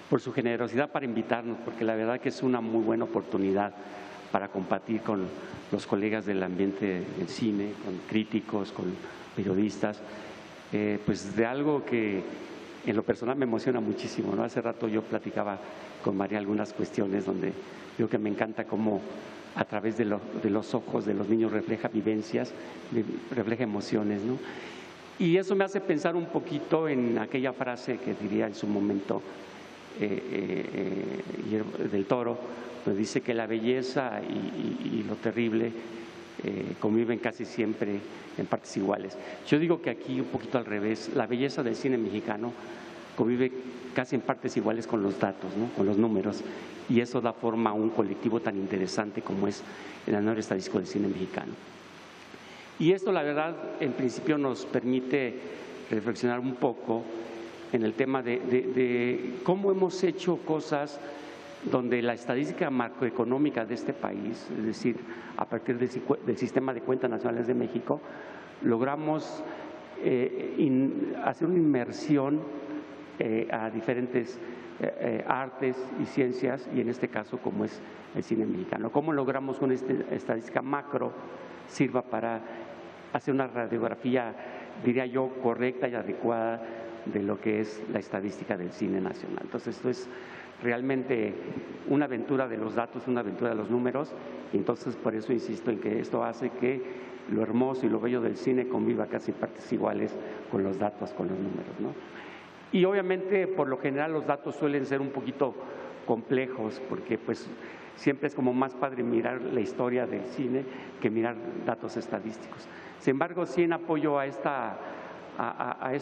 por su generosidad para invitarnos, porque la verdad que es una muy buena oportunidad para compartir con los colegas del ambiente del cine, con críticos, con periodistas, pues de algo que en lo personal me emociona muchísimo, ¿no? Hace rato yo platicaba con María algunas cuestiones donde digo que me encanta cómo a través de los ojos de los niños refleja vivencias, refleja emociones, ¿no? Y eso me hace pensar un poquito en aquella frase que diría en su momento del Toro, pues dice que la belleza y lo terrible conviven casi siempre en partes iguales. Yo digo que aquí un poquito al revés, la belleza del cine mexicano convive casi en partes iguales con los datos, ¿no? Con los números, y eso da forma a un colectivo tan interesante como es el Anuario Estadístico del Cine Mexicano. Y esto, la verdad, en principio nos permite reflexionar un poco en el tema de cómo hemos hecho cosas donde la estadística macroeconómica de este país, es decir, a partir del Sistema de Cuentas Nacionales de México, logramos hacer una inmersión a diferentes artes y ciencias, y en este caso como es el cine mexicano. ¿Cómo logramos que una estadística macro sirva para hacer una radiografía, diría yo, correcta y adecuada de lo que es la estadística del cine nacional? Entonces, esto es realmente una aventura de los datos, una aventura de los números, y entonces por eso insisto en que esto hace que lo hermoso y lo bello del cine conviva casi en partes iguales con los datos, con los números, ¿no? Y obviamente, por lo general, los datos suelen ser un poquito complejos, porque pues siempre es como más padre mirar la historia del cine que mirar datos estadísticos. Sin embargo, sí, en apoyo a esta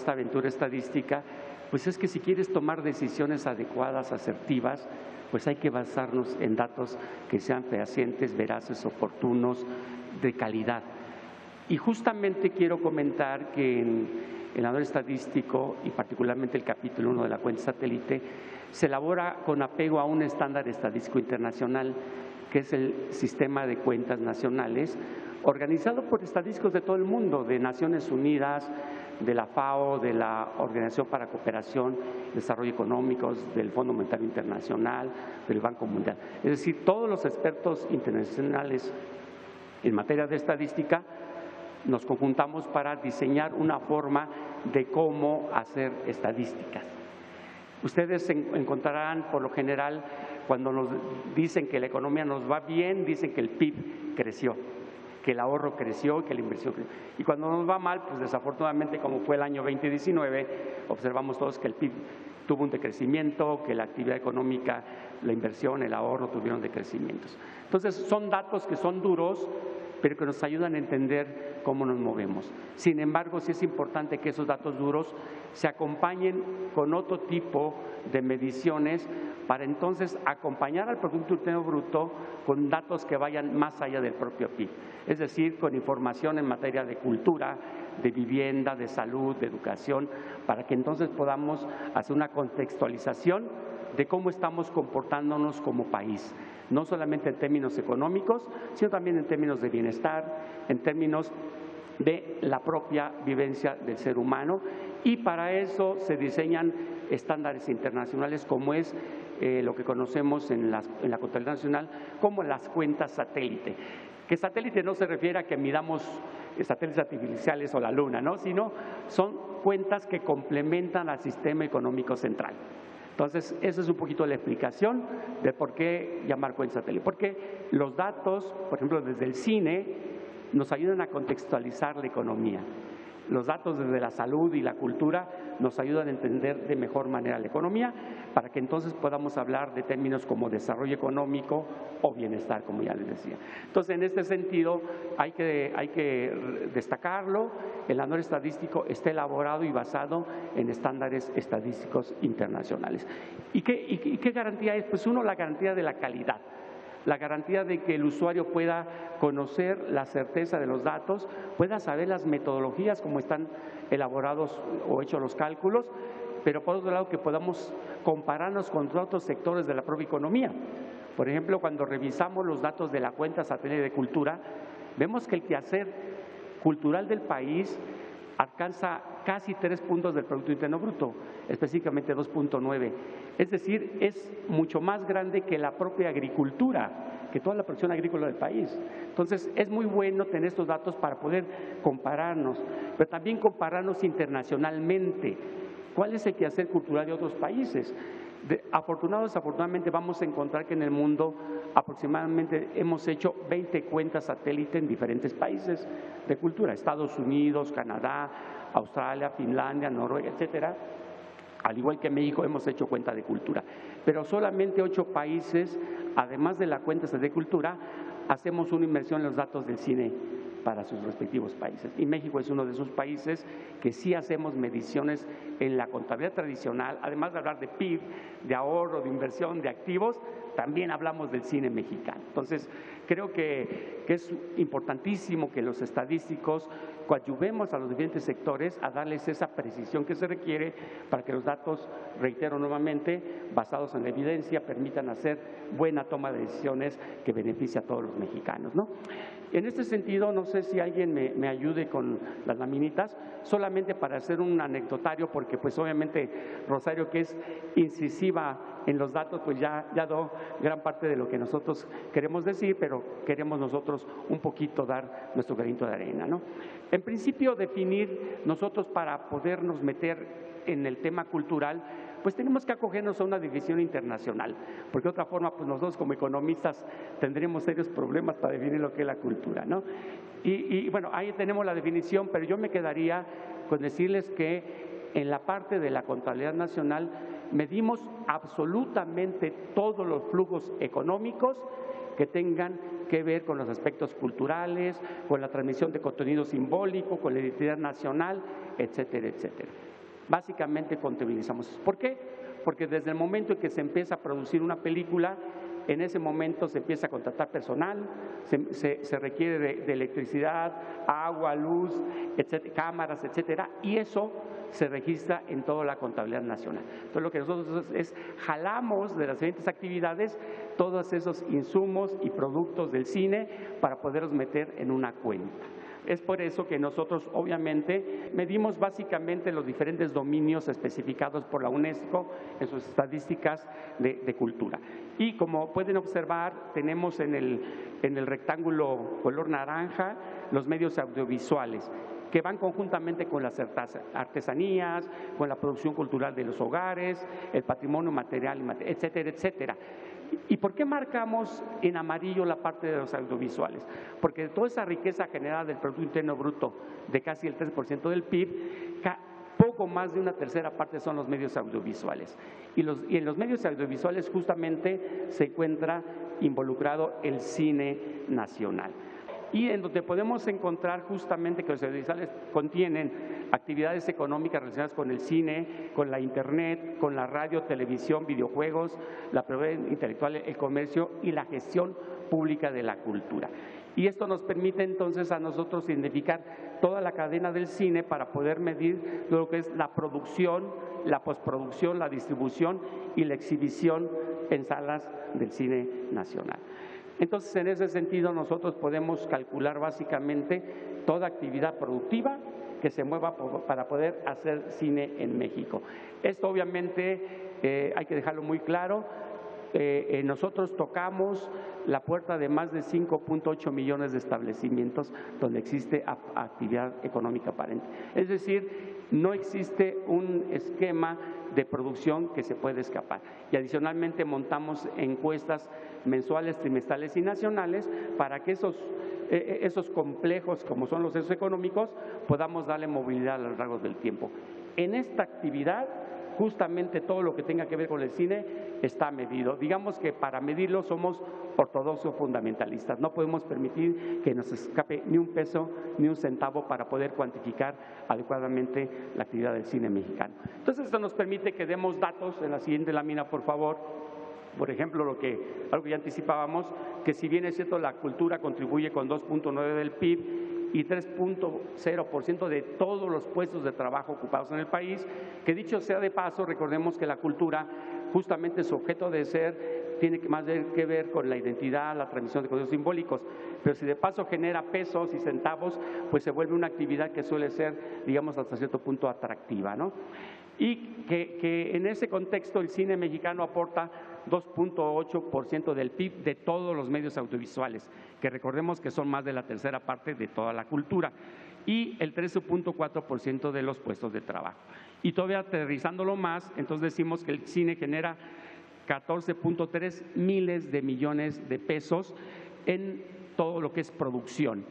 aventura estadística, pues es que si quieres tomar decisiones adecuadas, asertivas, pues hay que basarnos en datos que sean fehacientes, veraces, oportunos, de calidad. Y justamente quiero comentar que en el Anuario Estadístico, y particularmente el capítulo 1 de la cuenta satélite, se elabora con apego a un estándar estadístico internacional, que es el Sistema de Cuentas Nacionales, organizado por estadísticos de todo el mundo, de Naciones Unidas, de la FAO, de la Organización para Cooperación y Desarrollo Económicos, del Fondo Monetario Internacional, del Banco Mundial. Es decir, todos los expertos internacionales en materia de estadística nos conjuntamos para diseñar una forma de cómo hacer estadísticas. Ustedes encontrarán, por lo general, cuando nos dicen que la economía nos va bien, dicen que el PIB creció, que el ahorro creció, que la inversión creció. Y cuando nos va mal, pues desafortunadamente, como fue el año 2019, observamos todos que el PIB tuvo un decrecimiento, que la actividad económica, la inversión, el ahorro tuvieron decrecimientos. Entonces, son datos que son duros, pero que nos ayudan a entender cómo nos movemos. Sin embargo, sí es importante que esos datos duros se acompañen con otro tipo de mediciones para entonces acompañar al Producto Interno Bruto con datos que vayan más allá del propio PIB, es decir, con información en materia de cultura, de vivienda, de salud, de educación, para que entonces podamos hacer una contextualización de cómo estamos comportándonos como país, no solamente en términos económicos, sino también en términos de bienestar, en términos de la propia vivencia del ser humano, y para eso se diseñan estándares internacionales como es lo que conocemos en la contabilidad nacional como las cuentas satélite. Que satélite no se refiere a que midamos satélites artificiales o la luna, ¿no? Sino son cuentas que complementan al sistema económico central. Entonces, esa es un poquito la explicación de por qué llamar cuenta satélite. Porque los datos, por ejemplo, desde el cine, nos ayudan a contextualizar la economía. Los datos desde la salud y la cultura nos ayudan a entender de mejor manera la economía, para que entonces podamos hablar de términos como desarrollo económico o bienestar, como ya les decía. Entonces, en este sentido, hay que destacarlo. El anuario estadístico está elaborado y basado en estándares estadísticos internacionales. ¿Y qué garantía es? Pues uno, la garantía de la calidad. La garantía de que el usuario pueda conocer la certeza de los datos, pueda saber las metodologías como están elaborados o hechos los cálculos, pero por otro lado que podamos compararnos con otros sectores de la propia economía. Por ejemplo, cuando revisamos los datos de la cuenta satélite de cultura, vemos que el quehacer cultural del país alcanza casi 3 puntos del Producto Interno Bruto, específicamente 2.9. Es decir, es mucho más grande que la propia agricultura, que toda la producción agrícola del país. Entonces, es muy bueno tener estos datos para poder compararnos, pero también compararnos internacionalmente. ¿Cuál es el quehacer cultural de otros países? Afortunado o desafortunadamente vamos a encontrar que en el mundo aproximadamente hemos hecho 20 cuentas satélite en diferentes países de cultura, Estados Unidos, Canadá, Australia, Finlandia, Noruega, etcétera. Al igual que México hemos hecho cuenta de cultura, pero solamente 8 países, además de la cuenta de cultura, hacemos una inmersión en los datos del cine para sus respectivos países. Y México es uno de esos países que sí hacemos mediciones en la contabilidad tradicional, además de hablar de PIB, de ahorro, de inversión, de activos, también hablamos del cine mexicano. Entonces, creo que es importantísimo que los estadísticos coadyuvemos a los diferentes sectores a darles esa precisión que se requiere para que los datos, reitero nuevamente, basados en la evidencia, permitan hacer buena toma de decisiones que beneficie a todos los mexicanos, ¿no? En este sentido, no sé si alguien me ayude con las laminitas, solamente para hacer un anecdotario, porque pues obviamente Rosario, que es incisiva en los datos, pues ya dio gran parte de lo que nosotros queremos decir, pero queremos nosotros un poquito dar nuestro granito de arena, ¿no? En principio, definir nosotros para podernos meter en el tema cultural, pues tenemos que acogernos a una división internacional, porque de otra forma, pues nosotros como economistas tendríamos serios problemas para definir lo que es la cultura, ¿no? Y bueno, ahí tenemos la definición, pero yo me quedaría con decirles que en la parte de la contabilidad nacional medimos absolutamente todos los flujos económicos que tengan que ver con los aspectos culturales, con la transmisión de contenido simbólico, con la identidad nacional, etcétera, etcétera. Básicamente contabilizamos eso. ¿Por qué? Porque desde el momento en que se empieza a producir una película, en ese momento se empieza a contratar personal, se requiere de electricidad, agua, luz, etcétera, cámaras, etcétera, y eso se registra en toda la contabilidad nacional. Entonces, lo que nosotros es jalamos de las diferentes actividades todos esos insumos y productos del cine para poderlos meter en una cuenta. Es por eso que nosotros obviamente medimos básicamente los diferentes dominios especificados por la UNESCO en sus estadísticas de cultura. Y como pueden observar, tenemos en el rectángulo color naranja los medios audiovisuales, que van conjuntamente con las artesanías, con la producción cultural de los hogares, el patrimonio material, etcétera, etcétera. ¿Y por qué marcamos en amarillo la parte de los audiovisuales? Porque de toda esa riqueza generada del Producto Interno Bruto de casi el 3% del PIB, poco más de una tercera parte son los medios audiovisuales. Y en los medios audiovisuales justamente se encuentra involucrado el cine nacional. Y en donde podemos encontrar justamente que los audiovisuales contienen actividades económicas relacionadas con el cine, con la internet, con la radio, televisión, videojuegos, la propiedad intelectual, el comercio y la gestión pública de la cultura. Y esto nos permite entonces a nosotros identificar toda la cadena del cine para poder medir lo que es la producción, la postproducción, la distribución y la exhibición en salas del cine nacional. Entonces, en ese sentido, nosotros podemos calcular básicamente toda actividad productiva que se mueva para poder hacer cine en México. Esto obviamente hay que dejarlo muy claro, nosotros tocamos la puerta de más de 5.8 millones de establecimientos donde existe actividad económica aparente. Es decir, no existe un esquema de producción que se puede escapar. Y adicionalmente montamos encuestas mensuales, trimestrales y nacionales para que esos complejos como son los centros económicos podamos darle movilidad a lo largo del tiempo. En esta actividad, justamente todo lo que tenga que ver con el cine está medido. Digamos que para medirlo somos ortodoxos fundamentalistas. No podemos permitir que nos escape ni un peso ni un centavo para poder cuantificar adecuadamente la actividad del cine mexicano. Entonces, esto nos permite que demos datos. En la siguiente lámina, por favor. Por ejemplo, algo que ya anticipábamos, que si bien es cierto la cultura contribuye con 2.9 del PIB, y 3.0% de todos los puestos de trabajo ocupados en el país, que dicho sea de paso, recordemos que la cultura, justamente su objeto de ser, tiene más que ver con la identidad, la transmisión de códigos simbólicos, pero si de paso genera pesos y centavos, pues se vuelve una actividad que suele ser, digamos, hasta cierto punto atractiva, ¿no? Y que en ese contexto el cine mexicano aporta 2.8% del PIB de todos los medios audiovisuales, que recordemos que son más de la tercera parte de toda la cultura, y el 13.4% de los puestos de trabajo. Y todavía aterrizándolo más, entonces decimos que el cine genera 14.3 miles de millones de pesos en todo lo que es producción.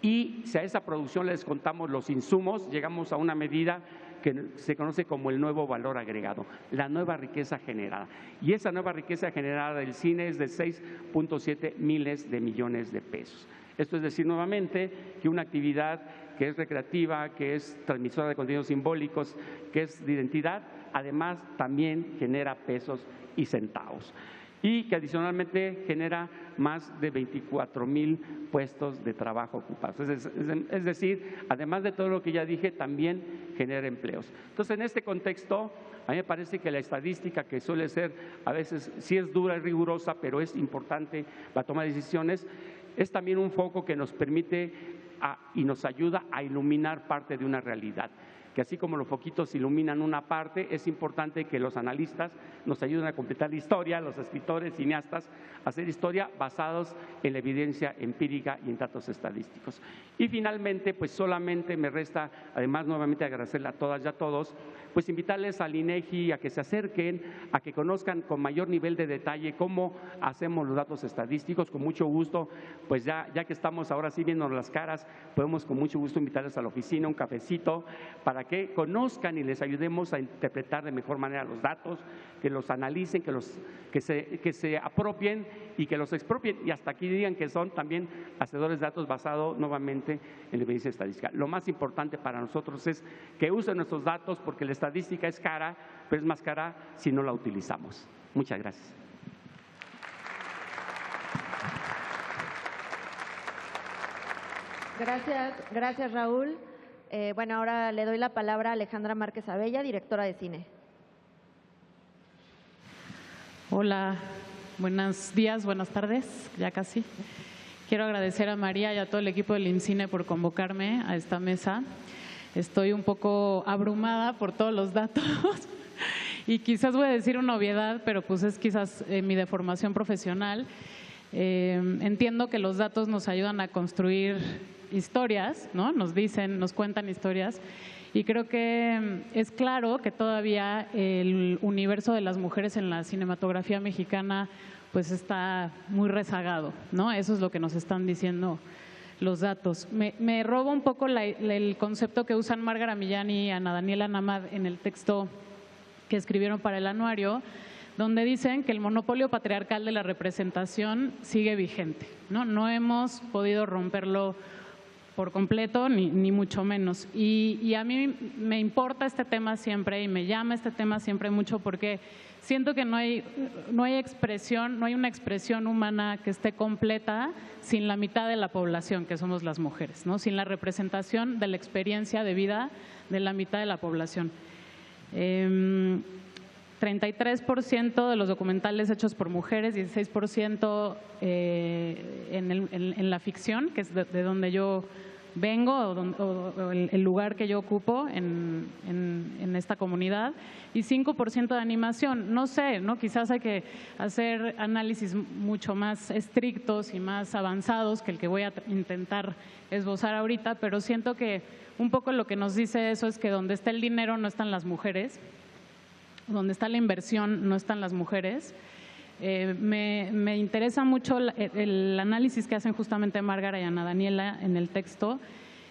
Y si a esa producción le descontamos los insumos, llegamos a una medida que se conoce como el nuevo valor agregado, la nueva riqueza generada. Y esa nueva riqueza generada del cine es de 6.7 miles de millones de pesos. Esto es decir, nuevamente, que una actividad que es recreativa, que es transmisora de contenidos simbólicos, que es de identidad, además también genera pesos y centavos. Y que adicionalmente genera más de 24,000 puestos de trabajo ocupados. Es decir, además de todo lo que ya dije, también genera empleos. Entonces, en este contexto, a mí me parece que la estadística, que suele ser a veces, sí es dura y rigurosa, pero es importante la toma de decisiones, es también un foco que nos permite y nos ayuda a iluminar parte de una realidad. Que así como los foquitos iluminan una parte, es importante que los analistas nos ayuden a completar la historia, los escritores, cineastas, a hacer historia basados en la evidencia empírica y en datos estadísticos. Y finalmente, pues solamente me resta, además nuevamente agradecerle a todas y a todos, pues invitarles al INEGI a que se acerquen, a que conozcan con mayor nivel de detalle cómo hacemos los datos estadísticos. Con mucho gusto, pues ya que estamos ahora sí viendo las caras, podemos con mucho gusto invitarles a la oficina, un cafecito, para que conozcan y les ayudemos a interpretar de mejor manera los datos, que los analicen, que se apropien y que los expropien, y hasta aquí digan que son también hacedores de datos basados nuevamente en la evidencia estadística. Lo más importante para nosotros es que usen nuestros datos, porque la estadística es cara, pero es más cara si no la utilizamos. Muchas gracias. Gracias Raúl. Bueno, ahora le doy la palabra a Alejandra Márquez Abella, directora de cine. Hola, buenos días, buenas tardes, ya casi. Quiero agradecer a María y a todo el equipo del IMCINE por convocarme a esta mesa. Estoy un poco abrumada por todos los datos y quizás voy a decir una obviedad, pero pues es quizás mi deformación profesional. Entiendo que los datos nos ayudan a construir historias, ¿no? Nos cuentan historias, y creo que es claro que todavía el universo de las mujeres en la cinematografía mexicana pues está muy rezagado, ¿no? Eso es lo que nos están diciendo los datos. Me robo un poco el concepto que usan Márgara Millán y Ana Daniela Namad en el texto que escribieron para el anuario, donde dicen que el monopolio patriarcal de la representación sigue vigente, ¿no? No hemos podido romperlo por completo, ni mucho menos. Y a mí me importa este tema siempre y me llama este tema siempre mucho, porque siento que no hay una expresión humana que esté completa sin la mitad de la población, que somos las mujeres, ¿no? Sin la representación de la experiencia de vida de la mitad de la población. 33% de los documentales hechos por mujeres, 16% en la ficción, que es de donde yo vengo o el lugar que yo ocupo en esta comunidad, y 5% de animación. No sé, ¿no? Quizás hay que hacer análisis mucho más estrictos y más avanzados que el que voy a intentar esbozar ahorita, pero siento que un poco lo que nos dice eso es que donde está el dinero no están las mujeres, donde está la inversión no están las mujeres. Me interesa mucho el análisis que hacen justamente Márgara y Ana Daniela en el texto,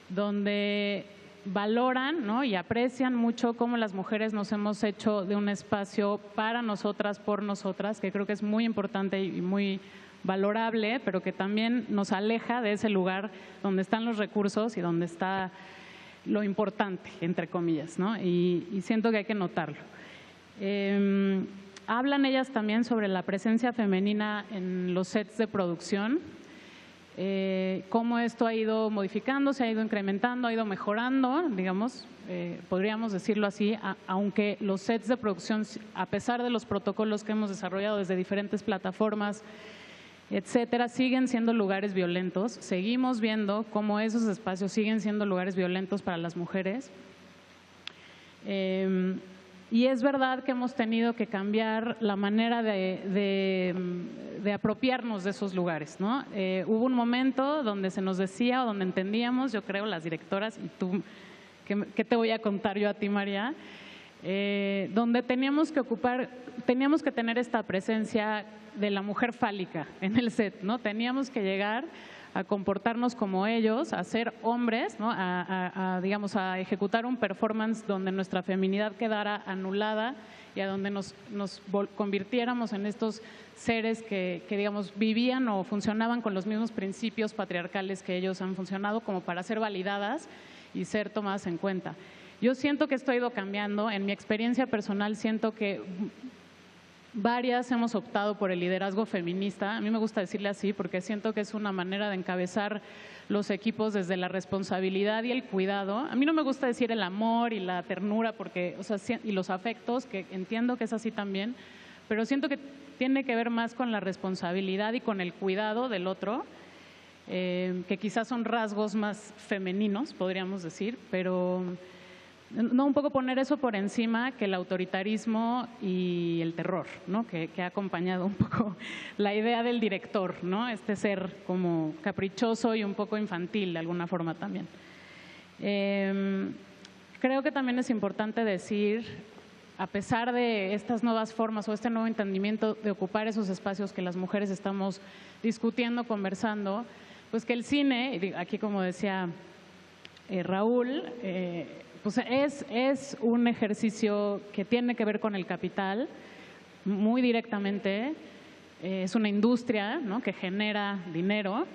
donde valoran, ¿no?, y aprecian mucho cómo las mujeres nos hemos hecho de un espacio para nosotras, por nosotras, que creo que es muy importante y muy valorable, pero que también nos aleja de ese lugar donde están los recursos y donde está lo importante, entre comillas, ¿no? Y siento que hay que notarlo. Hablan ellas también sobre la presencia femenina en los sets de producción, cómo esto ha ido modificándose, ha ido incrementando, ha ido mejorando, digamos, podríamos decirlo así, aunque los sets de producción, a pesar de los protocolos que hemos desarrollado desde diferentes plataformas, etcétera, siguen siendo lugares violentos. Seguimos viendo cómo esos espacios siguen siendo lugares violentos para las mujeres. Y es verdad que hemos tenido que cambiar la manera de apropiarnos de esos lugares, ¿no? Hubo un momento donde se nos decía o donde entendíamos, yo creo, las directoras, y tú, ¿qué te voy a contar yo a ti, María? Donde teníamos que tener esta presencia de la mujer fálica en el set, ¿no? Teníamos que llegar a comportarnos como ellos, a ser hombres, ¿no? Digamos, a ejecutar un performance donde nuestra feminidad quedara anulada y a donde nos convirtiéramos en estos seres que, digamos, vivían o funcionaban con los mismos principios patriarcales que ellos han funcionado, como para ser validadas y ser tomadas en cuenta. Yo siento que esto ha ido cambiando. En mi experiencia personal siento que varias hemos optado por el liderazgo feminista. A mí me gusta decirle así porque siento que es una manera de encabezar los equipos desde la responsabilidad y el cuidado. A mí no me gusta decir el amor y la ternura porque, o sea, y los afectos, que entiendo que es así también, pero siento que tiene que ver más con la responsabilidad y con el cuidado del otro, que quizás son rasgos más femeninos, podríamos decir, pero no un poco poner eso por encima que el autoritarismo y el terror, ¿no? que ha acompañado un poco la idea del director, ¿no? Este ser como caprichoso y un poco infantil de alguna forma también. Creo que también es importante decir, a pesar de estas nuevas formas o este nuevo entendimiento de ocupar esos espacios que las mujeres estamos discutiendo, conversando, pues que el cine, aquí como decía Raúl, pues es un ejercicio que tiene que ver con el capital muy directamente. Es una industria, ¿no?, que genera dinero,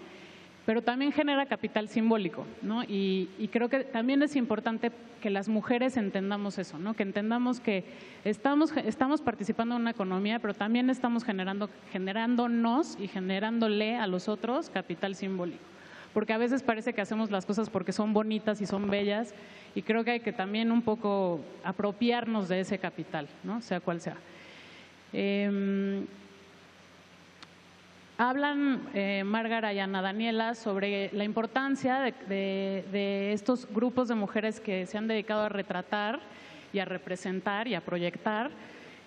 pero también genera capital simbólico, ¿no? Y creo que también es importante que las mujeres entendamos eso, ¿no? Que entendamos que estamos participando en una economía, pero también estamos generándonos y generándole a los otros capital simbólico. Porque a veces parece que hacemos las cosas porque son bonitas y son bellas, y creo que hay que también un poco apropiarnos de ese capital, ¿no?, sea cual sea. Hablan Márgara y Ana Daniela sobre la importancia de estos grupos de mujeres que se han dedicado a retratar y a representar y a proyectar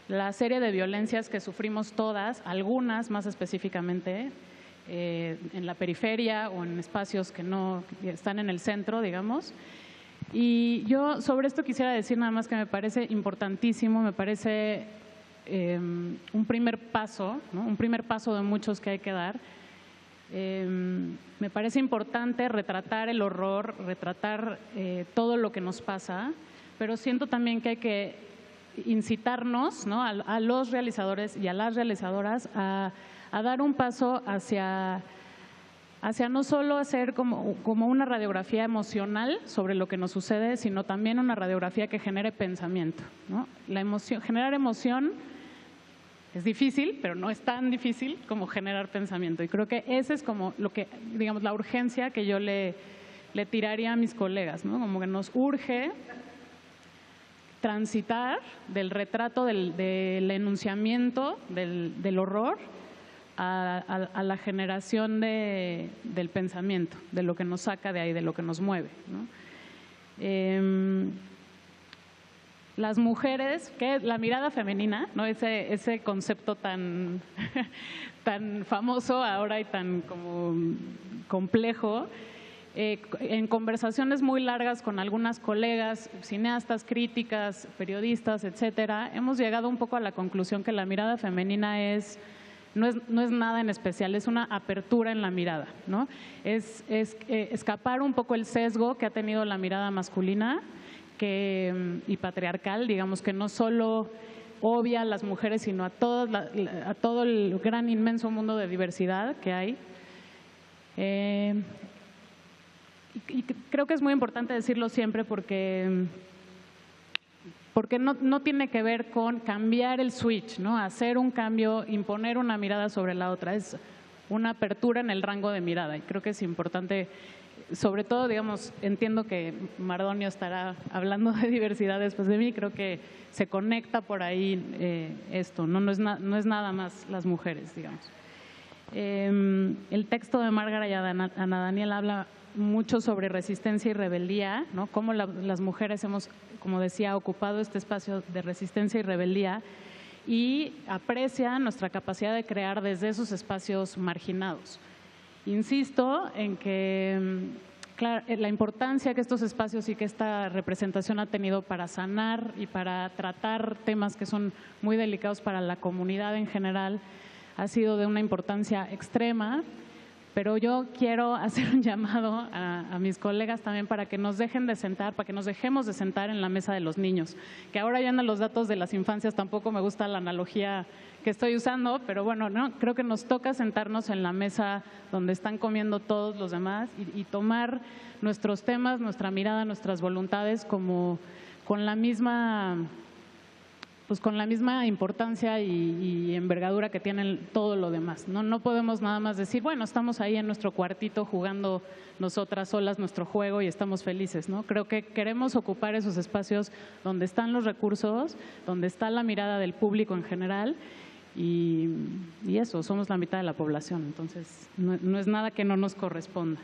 la serie de violencias que sufrimos todas, algunas más específicamente, en la periferia o en espacios que no están en el centro, digamos. Y yo sobre esto quisiera decir nada más que me parece importantísimo, me parece un primer paso, ¿no?, un primer paso de muchos que hay que dar. Me parece importante retratar el horror, retratar todo lo que nos pasa, pero siento también que hay que incitarnos, ¿no?, a los realizadores y a las realizadoras a dar un paso hacia no solo hacer como una radiografía emocional sobre lo que nos sucede, sino también una radiografía que genere pensamiento, ¿no? Generar emoción es difícil, pero no es tan difícil como generar pensamiento. Y creo que ese es como lo que, digamos, la urgencia que yo le tiraría a mis colegas, ¿no? Como que nos urge transitar del retrato del enunciamiento del horror a la generación del pensamiento, de lo que nos saca de ahí, de lo que nos mueve, ¿no? Las mujeres, que la mirada femenina, ¿no? Ese concepto tan, tan famoso ahora y tan como complejo, en conversaciones muy largas con algunas colegas, cineastas, críticas, periodistas, etcétera, hemos llegado un poco a la conclusión que la mirada femenina no es nada en especial, es una apertura en la mirada, ¿no? Es escapar un poco el sesgo que ha tenido la mirada masculina y patriarcal, digamos, que no solo obvia a las mujeres, sino a todo el gran, inmenso mundo de diversidad que hay. Y creo que es muy importante decirlo siempre porque no tiene que ver con cambiar el switch, ¿no? Hacer un cambio, imponer una mirada sobre la otra, es una apertura en el rango de mirada y creo que es importante. Sobre todo, digamos, entiendo que Mardonio estará hablando de diversidad después de mí, creo que se conecta por ahí esto, no es nada más las mujeres, digamos. El texto de Márgara y Ana Daniel habla mucho sobre resistencia y rebeldía, ¿no? Cómo las mujeres hemos, como decía, ocupado este espacio de resistencia y rebeldía y aprecia nuestra capacidad de crear desde esos espacios marginados. Insisto en que claro, la importancia que estos espacios y que esta representación ha tenido para sanar y para tratar temas que son muy delicados para la comunidad en general ha sido de una importancia extrema, pero yo quiero hacer un llamado a mis colegas también para que nos dejen de sentar, para que nos dejemos de sentar en la mesa de los niños, que ahora ya en los datos de las infancias tampoco me gusta la analogía que estoy usando, pero bueno, no, creo que nos toca sentarnos en la mesa donde están comiendo todos los demás y tomar nuestros temas, nuestra mirada, nuestras voluntades como con la misma importancia y envergadura que tienen todo lo demás. No podemos nada más decir, bueno, estamos ahí en nuestro cuartito jugando nosotras solas nuestro juego y estamos felices, ¿no? Creo que queremos ocupar esos espacios donde están los recursos, donde está la mirada del público en general y eso, somos la mitad de la población, entonces no es nada que no nos corresponda.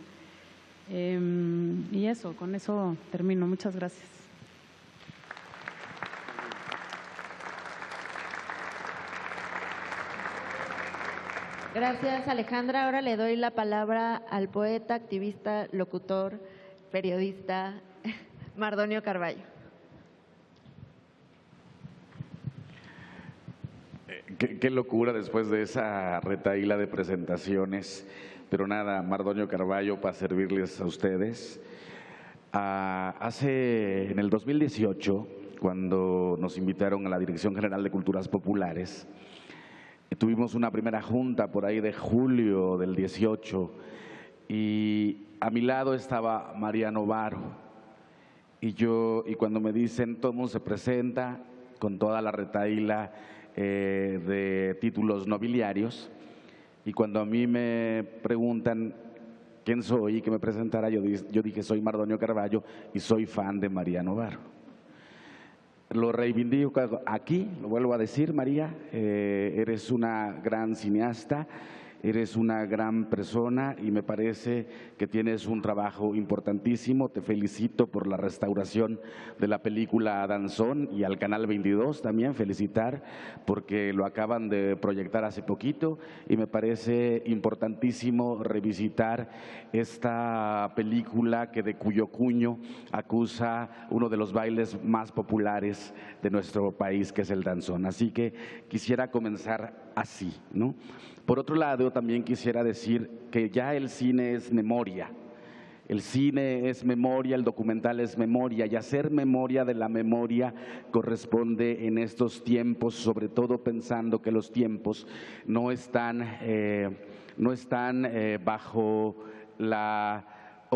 Y eso, con eso termino. Muchas gracias. Gracias, Alejandra. Ahora le doy la palabra al poeta, activista, locutor, periodista Mardonio Carballo. Qué locura después de esa retahíla de presentaciones, pero nada, Mardonio Carballo para servirles a ustedes. En el 2018, cuando nos invitaron a la Dirección General de Culturas Populares, tuvimos una primera junta por ahí de julio del 18 y a mi lado estaba María Novaro y cuando me dicen todo el mundo se presenta con toda la retahíla de títulos nobiliarios y cuando a mí me preguntan quién soy y que me presentara, yo dije soy Mardonio Carballo y soy fan de María Novaro. Lo reivindico aquí, lo vuelvo a decir, María, eres una gran cineasta, eres una gran persona y me parece que tienes un trabajo importantísimo. Te felicito por la restauración de la película Danzón y al Canal 22 también felicitar porque lo acaban de proyectar hace poquito y me parece importantísimo revisitar esta película de cuyo cuño acusa uno de los bailes más populares de nuestro país, que es el danzón. Así que quisiera comenzar así, ¿no? Por otro lado, también quisiera decir que ya el cine es memoria. El cine es memoria, el documental es memoria y hacer memoria de la memoria corresponde en estos tiempos, sobre todo pensando que los tiempos no están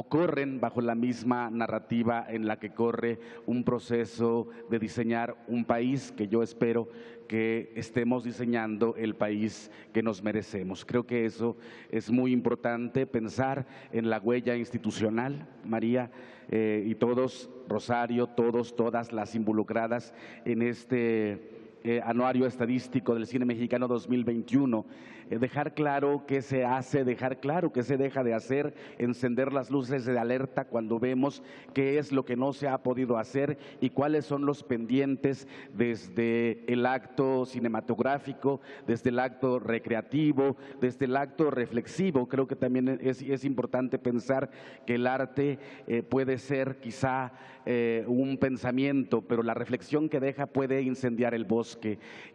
corren bajo la misma narrativa en la que corre un proceso de diseñar un país que yo espero que estemos diseñando el país que nos merecemos. Creo que eso es muy importante, pensar en la huella institucional, María, y todos, Rosario, todas las involucradas en este Anuario Estadístico del Cine Mexicano 2021, dejar claro qué se hace, dejar claro qué se deja de hacer, encender las luces de alerta cuando vemos qué es lo que no se ha podido hacer y cuáles son los pendientes desde el acto cinematográfico, desde el acto recreativo, desde el acto reflexivo. Creo que también es importante pensar que el arte puede ser quizá un pensamiento, pero la reflexión que deja puede incendiar el bosque.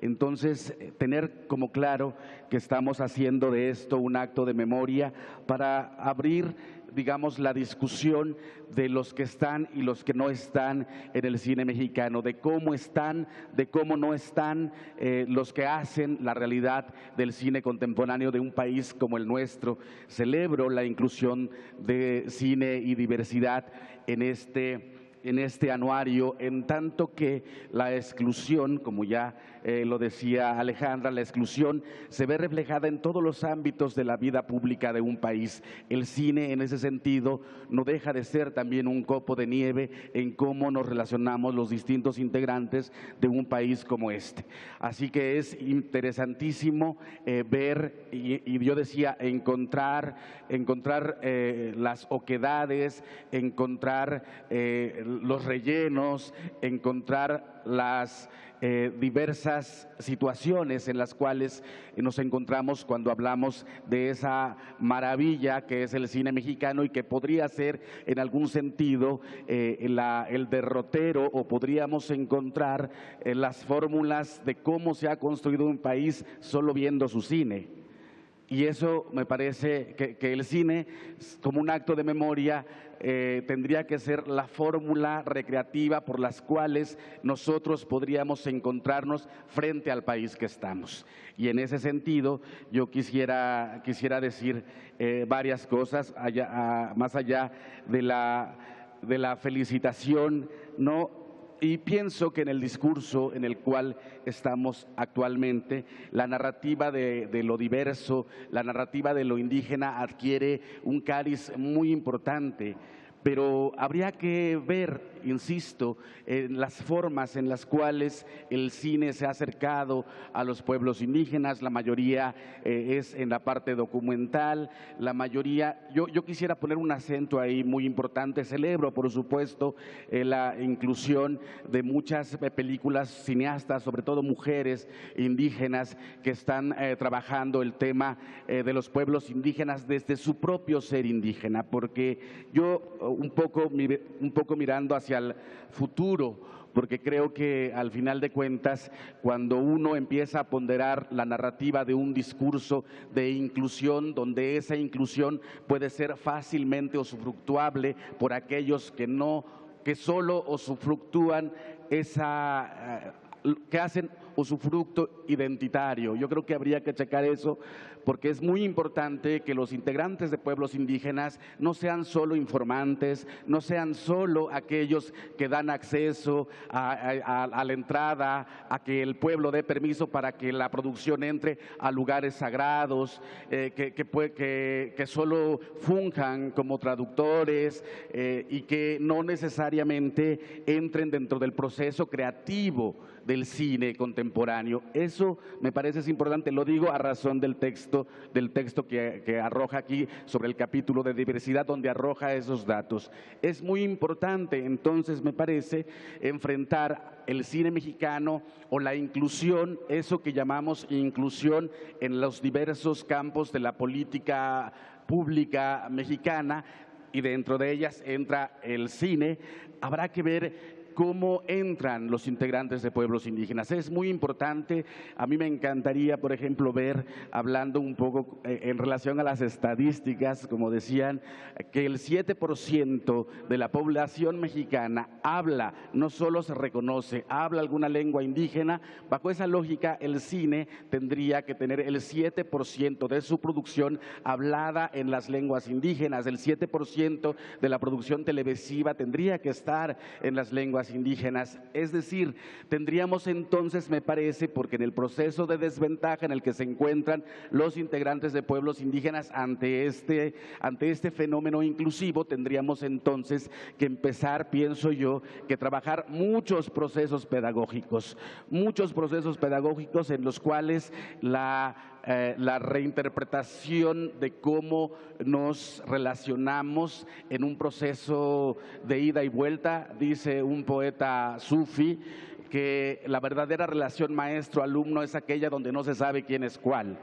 Entonces, tener como claro que estamos haciendo de esto un acto de memoria para abrir, digamos, la discusión de los que están y los que no están en el cine mexicano, de cómo están, de cómo no están los que hacen la realidad del cine contemporáneo de un país como el nuestro. Celebro la inclusión de cine y diversidad en este anuario, en tanto que la exclusión, como ya lo decía Alejandra, la exclusión se ve reflejada en todos los ámbitos de la vida pública de un país. El cine, en ese sentido, no deja de ser también un copo de nieve en cómo nos relacionamos los distintos integrantes de un país como este. Así que es interesantísimo ver, y yo decía, encontrar las oquedades, encontrar los rellenos, encontrar las diversas situaciones en las cuales nos encontramos cuando hablamos de esa maravilla que es el cine mexicano y que podría ser en algún sentido el derrotero, o podríamos encontrar las fórmulas de cómo se ha construido un país solo viendo su cine. Y eso me parece que el cine, como un acto de memoria, tendría que ser la fórmula recreativa por las cuales nosotros podríamos encontrarnos frente al país que estamos. Y en ese sentido, yo quisiera decir varias cosas, más allá de la felicitación, ¿no? Y pienso que en el discurso en el cual estamos actualmente, la narrativa de lo diverso, la narrativa de lo indígena adquiere un cariz muy importante. Pero habría que ver, insisto, en las formas en las cuales el cine se ha acercado a los pueblos indígenas. La mayoría es en la parte documental, la mayoría… Yo quisiera poner un acento ahí muy importante. Celebro, por supuesto, la inclusión de muchas películas cineastas, sobre todo mujeres indígenas, que están trabajando el tema de los pueblos indígenas desde su propio ser indígena, porque yo… un poco mirando hacia el futuro, porque creo que al final de cuentas, cuando uno empieza a ponderar la narrativa de un discurso de inclusión, donde esa inclusión puede ser fácilmente usufructuable por aquellos que solo usufructúan que hacen usufructo identitario. Yo creo que habría que checar eso, porque es muy importante que los integrantes de pueblos indígenas no sean solo informantes, no sean solo aquellos que dan acceso a la entrada, a que el pueblo dé permiso para que la producción entre a lugares sagrados, que solo funjan como traductores y que no necesariamente entren dentro del proceso creativo del cine contemporáneo. Eso me parece es importante, lo digo a razón del texto que arroja aquí sobre el capítulo de diversidad, donde arroja esos datos. Es muy importante, entonces, me parece, enfrentar el cine mexicano o la inclusión, eso que llamamos inclusión en los diversos campos de la política pública mexicana, y dentro de ellas entra el cine. Habrá que ver cómo entran los integrantes de pueblos indígenas. Es muy importante. A mí me encantaría, por ejemplo, ver, hablando un poco en relación a las estadísticas, como decían, que el 7% de la población mexicana habla, no solo se reconoce, habla alguna lengua indígena. Bajo esa lógica, el cine tendría que tener el 7% de su producción hablada en las lenguas indígenas. El 7% de la producción televisiva tendría que estar en las lenguas lenguas indígenas. Es decir, tendríamos entonces, me parece, porque en el proceso de desventaja en el que se encuentran los integrantes de pueblos indígenas ante este fenómeno inclusivo, tendríamos entonces que empezar, pienso yo, que trabajar muchos procesos pedagógicos en los cuales la reinterpretación de cómo nos relacionamos en un proceso de ida y vuelta. Dice un poeta sufi que la verdadera relación maestro-alumno es aquella donde no se sabe quién es cuál.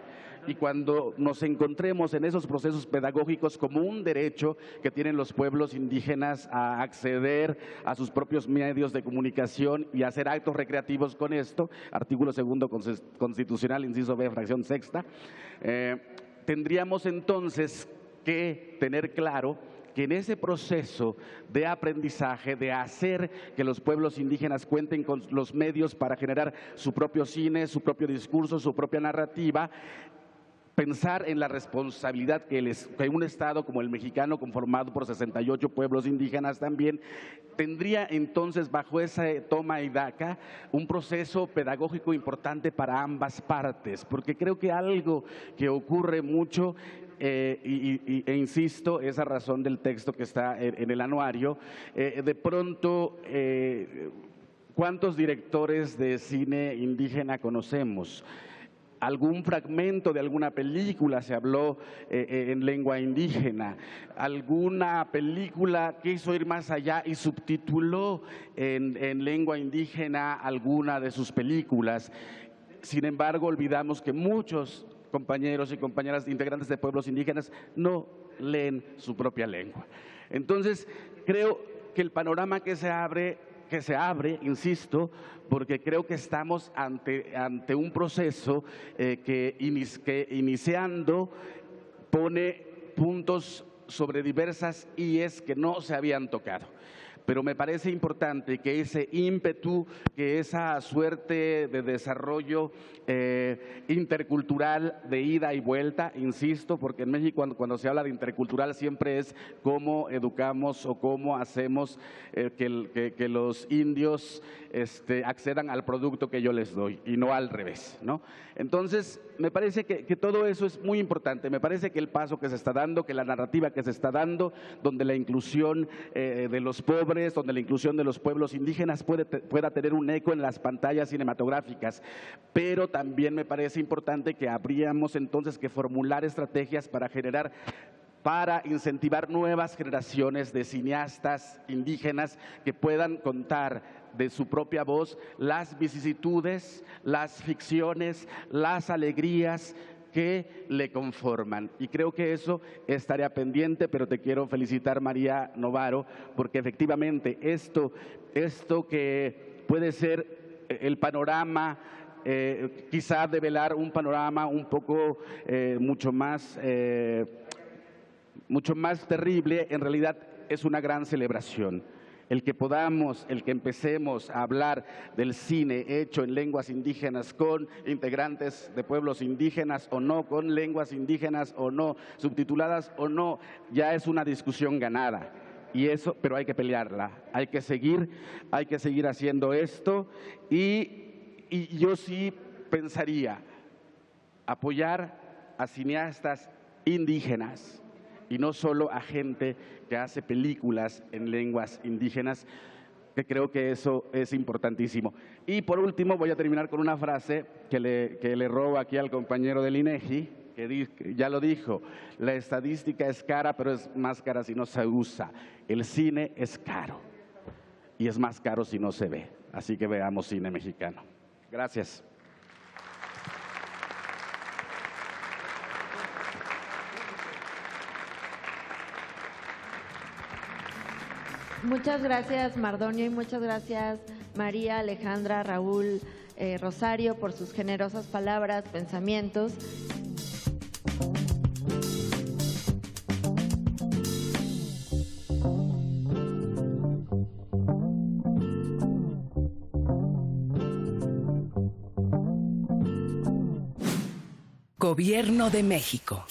Y cuando nos encontremos en esos procesos pedagógicos como un derecho que tienen los pueblos indígenas a acceder a sus propios medios de comunicación y hacer actos recreativos con esto, artículo 2 constitucional, inciso B, fracción 6ª, tendríamos entonces que tener claro que en ese proceso de aprendizaje, de hacer que los pueblos indígenas cuenten con los medios para generar su propio cine, su propio discurso, su propia narrativa, pensar en la responsabilidad que un Estado como el mexicano, conformado por 68 pueblos indígenas también, tendría entonces bajo esa toma y daca un proceso pedagógico importante para ambas partes, porque creo que algo que ocurre mucho, e insisto, esa razón del texto que está en el anuario, de pronto, ¿cuántos directores de cine indígena conocemos? Algún fragmento de alguna película se habló en lengua indígena, alguna película quiso ir más allá y subtituló en lengua indígena alguna de sus películas. Sin embargo, olvidamos que muchos compañeros y compañeras integrantes de pueblos indígenas no leen su propia lengua. Entonces, creo que el panorama que se abre, insisto, porque creo que estamos ante un proceso que iniciando pone puntos sobre diversas IES que no se habían tocado. Pero me parece importante que ese ímpetu, que esa suerte de desarrollo intercultural de ida y vuelta, insisto, porque en México cuando se habla de intercultural siempre es cómo educamos o cómo hacemos que los indios accedan al producto que yo les doy y no al revés, ¿no? Entonces, me parece que todo eso es muy importante. Me parece que el paso que se está dando, que la narrativa que se está dando, donde la inclusión de los pobres, donde la inclusión de los pueblos indígenas pueda tener un eco en las pantallas cinematográficas. Pero también me parece importante que habríamos entonces que formular estrategias para incentivar nuevas generaciones de cineastas indígenas que puedan contar de su propia voz las vicisitudes, las ficciones, las alegrías que le conforman. Y creo que eso estaría pendiente, pero te quiero felicitar, María Novaro, porque efectivamente esto que puede ser el panorama, quizá develar un panorama un poco mucho más terrible, en realidad es una gran celebración. El que empecemos a hablar del cine hecho en lenguas indígenas con integrantes de pueblos indígenas o no, con lenguas indígenas o no, subtituladas o no, ya es una discusión ganada. Pero hay que pelearla, hay que seguir haciendo esto y yo sí pensaría apoyar a cineastas indígenas y no solo a gente que hace películas en lenguas indígenas, que creo que eso es importantísimo. Y por último voy a terminar con una frase que le robo aquí al compañero del INEGI, que ya lo dijo: la estadística es cara, pero es más cara si no se usa. El cine es caro y es más caro si no se ve. Así que veamos cine mexicano. Gracias. Muchas gracias, Mardonio, y muchas gracias, María, Alejandra, Raúl, Rosario, por sus generosas palabras, pensamientos. Gobierno de México.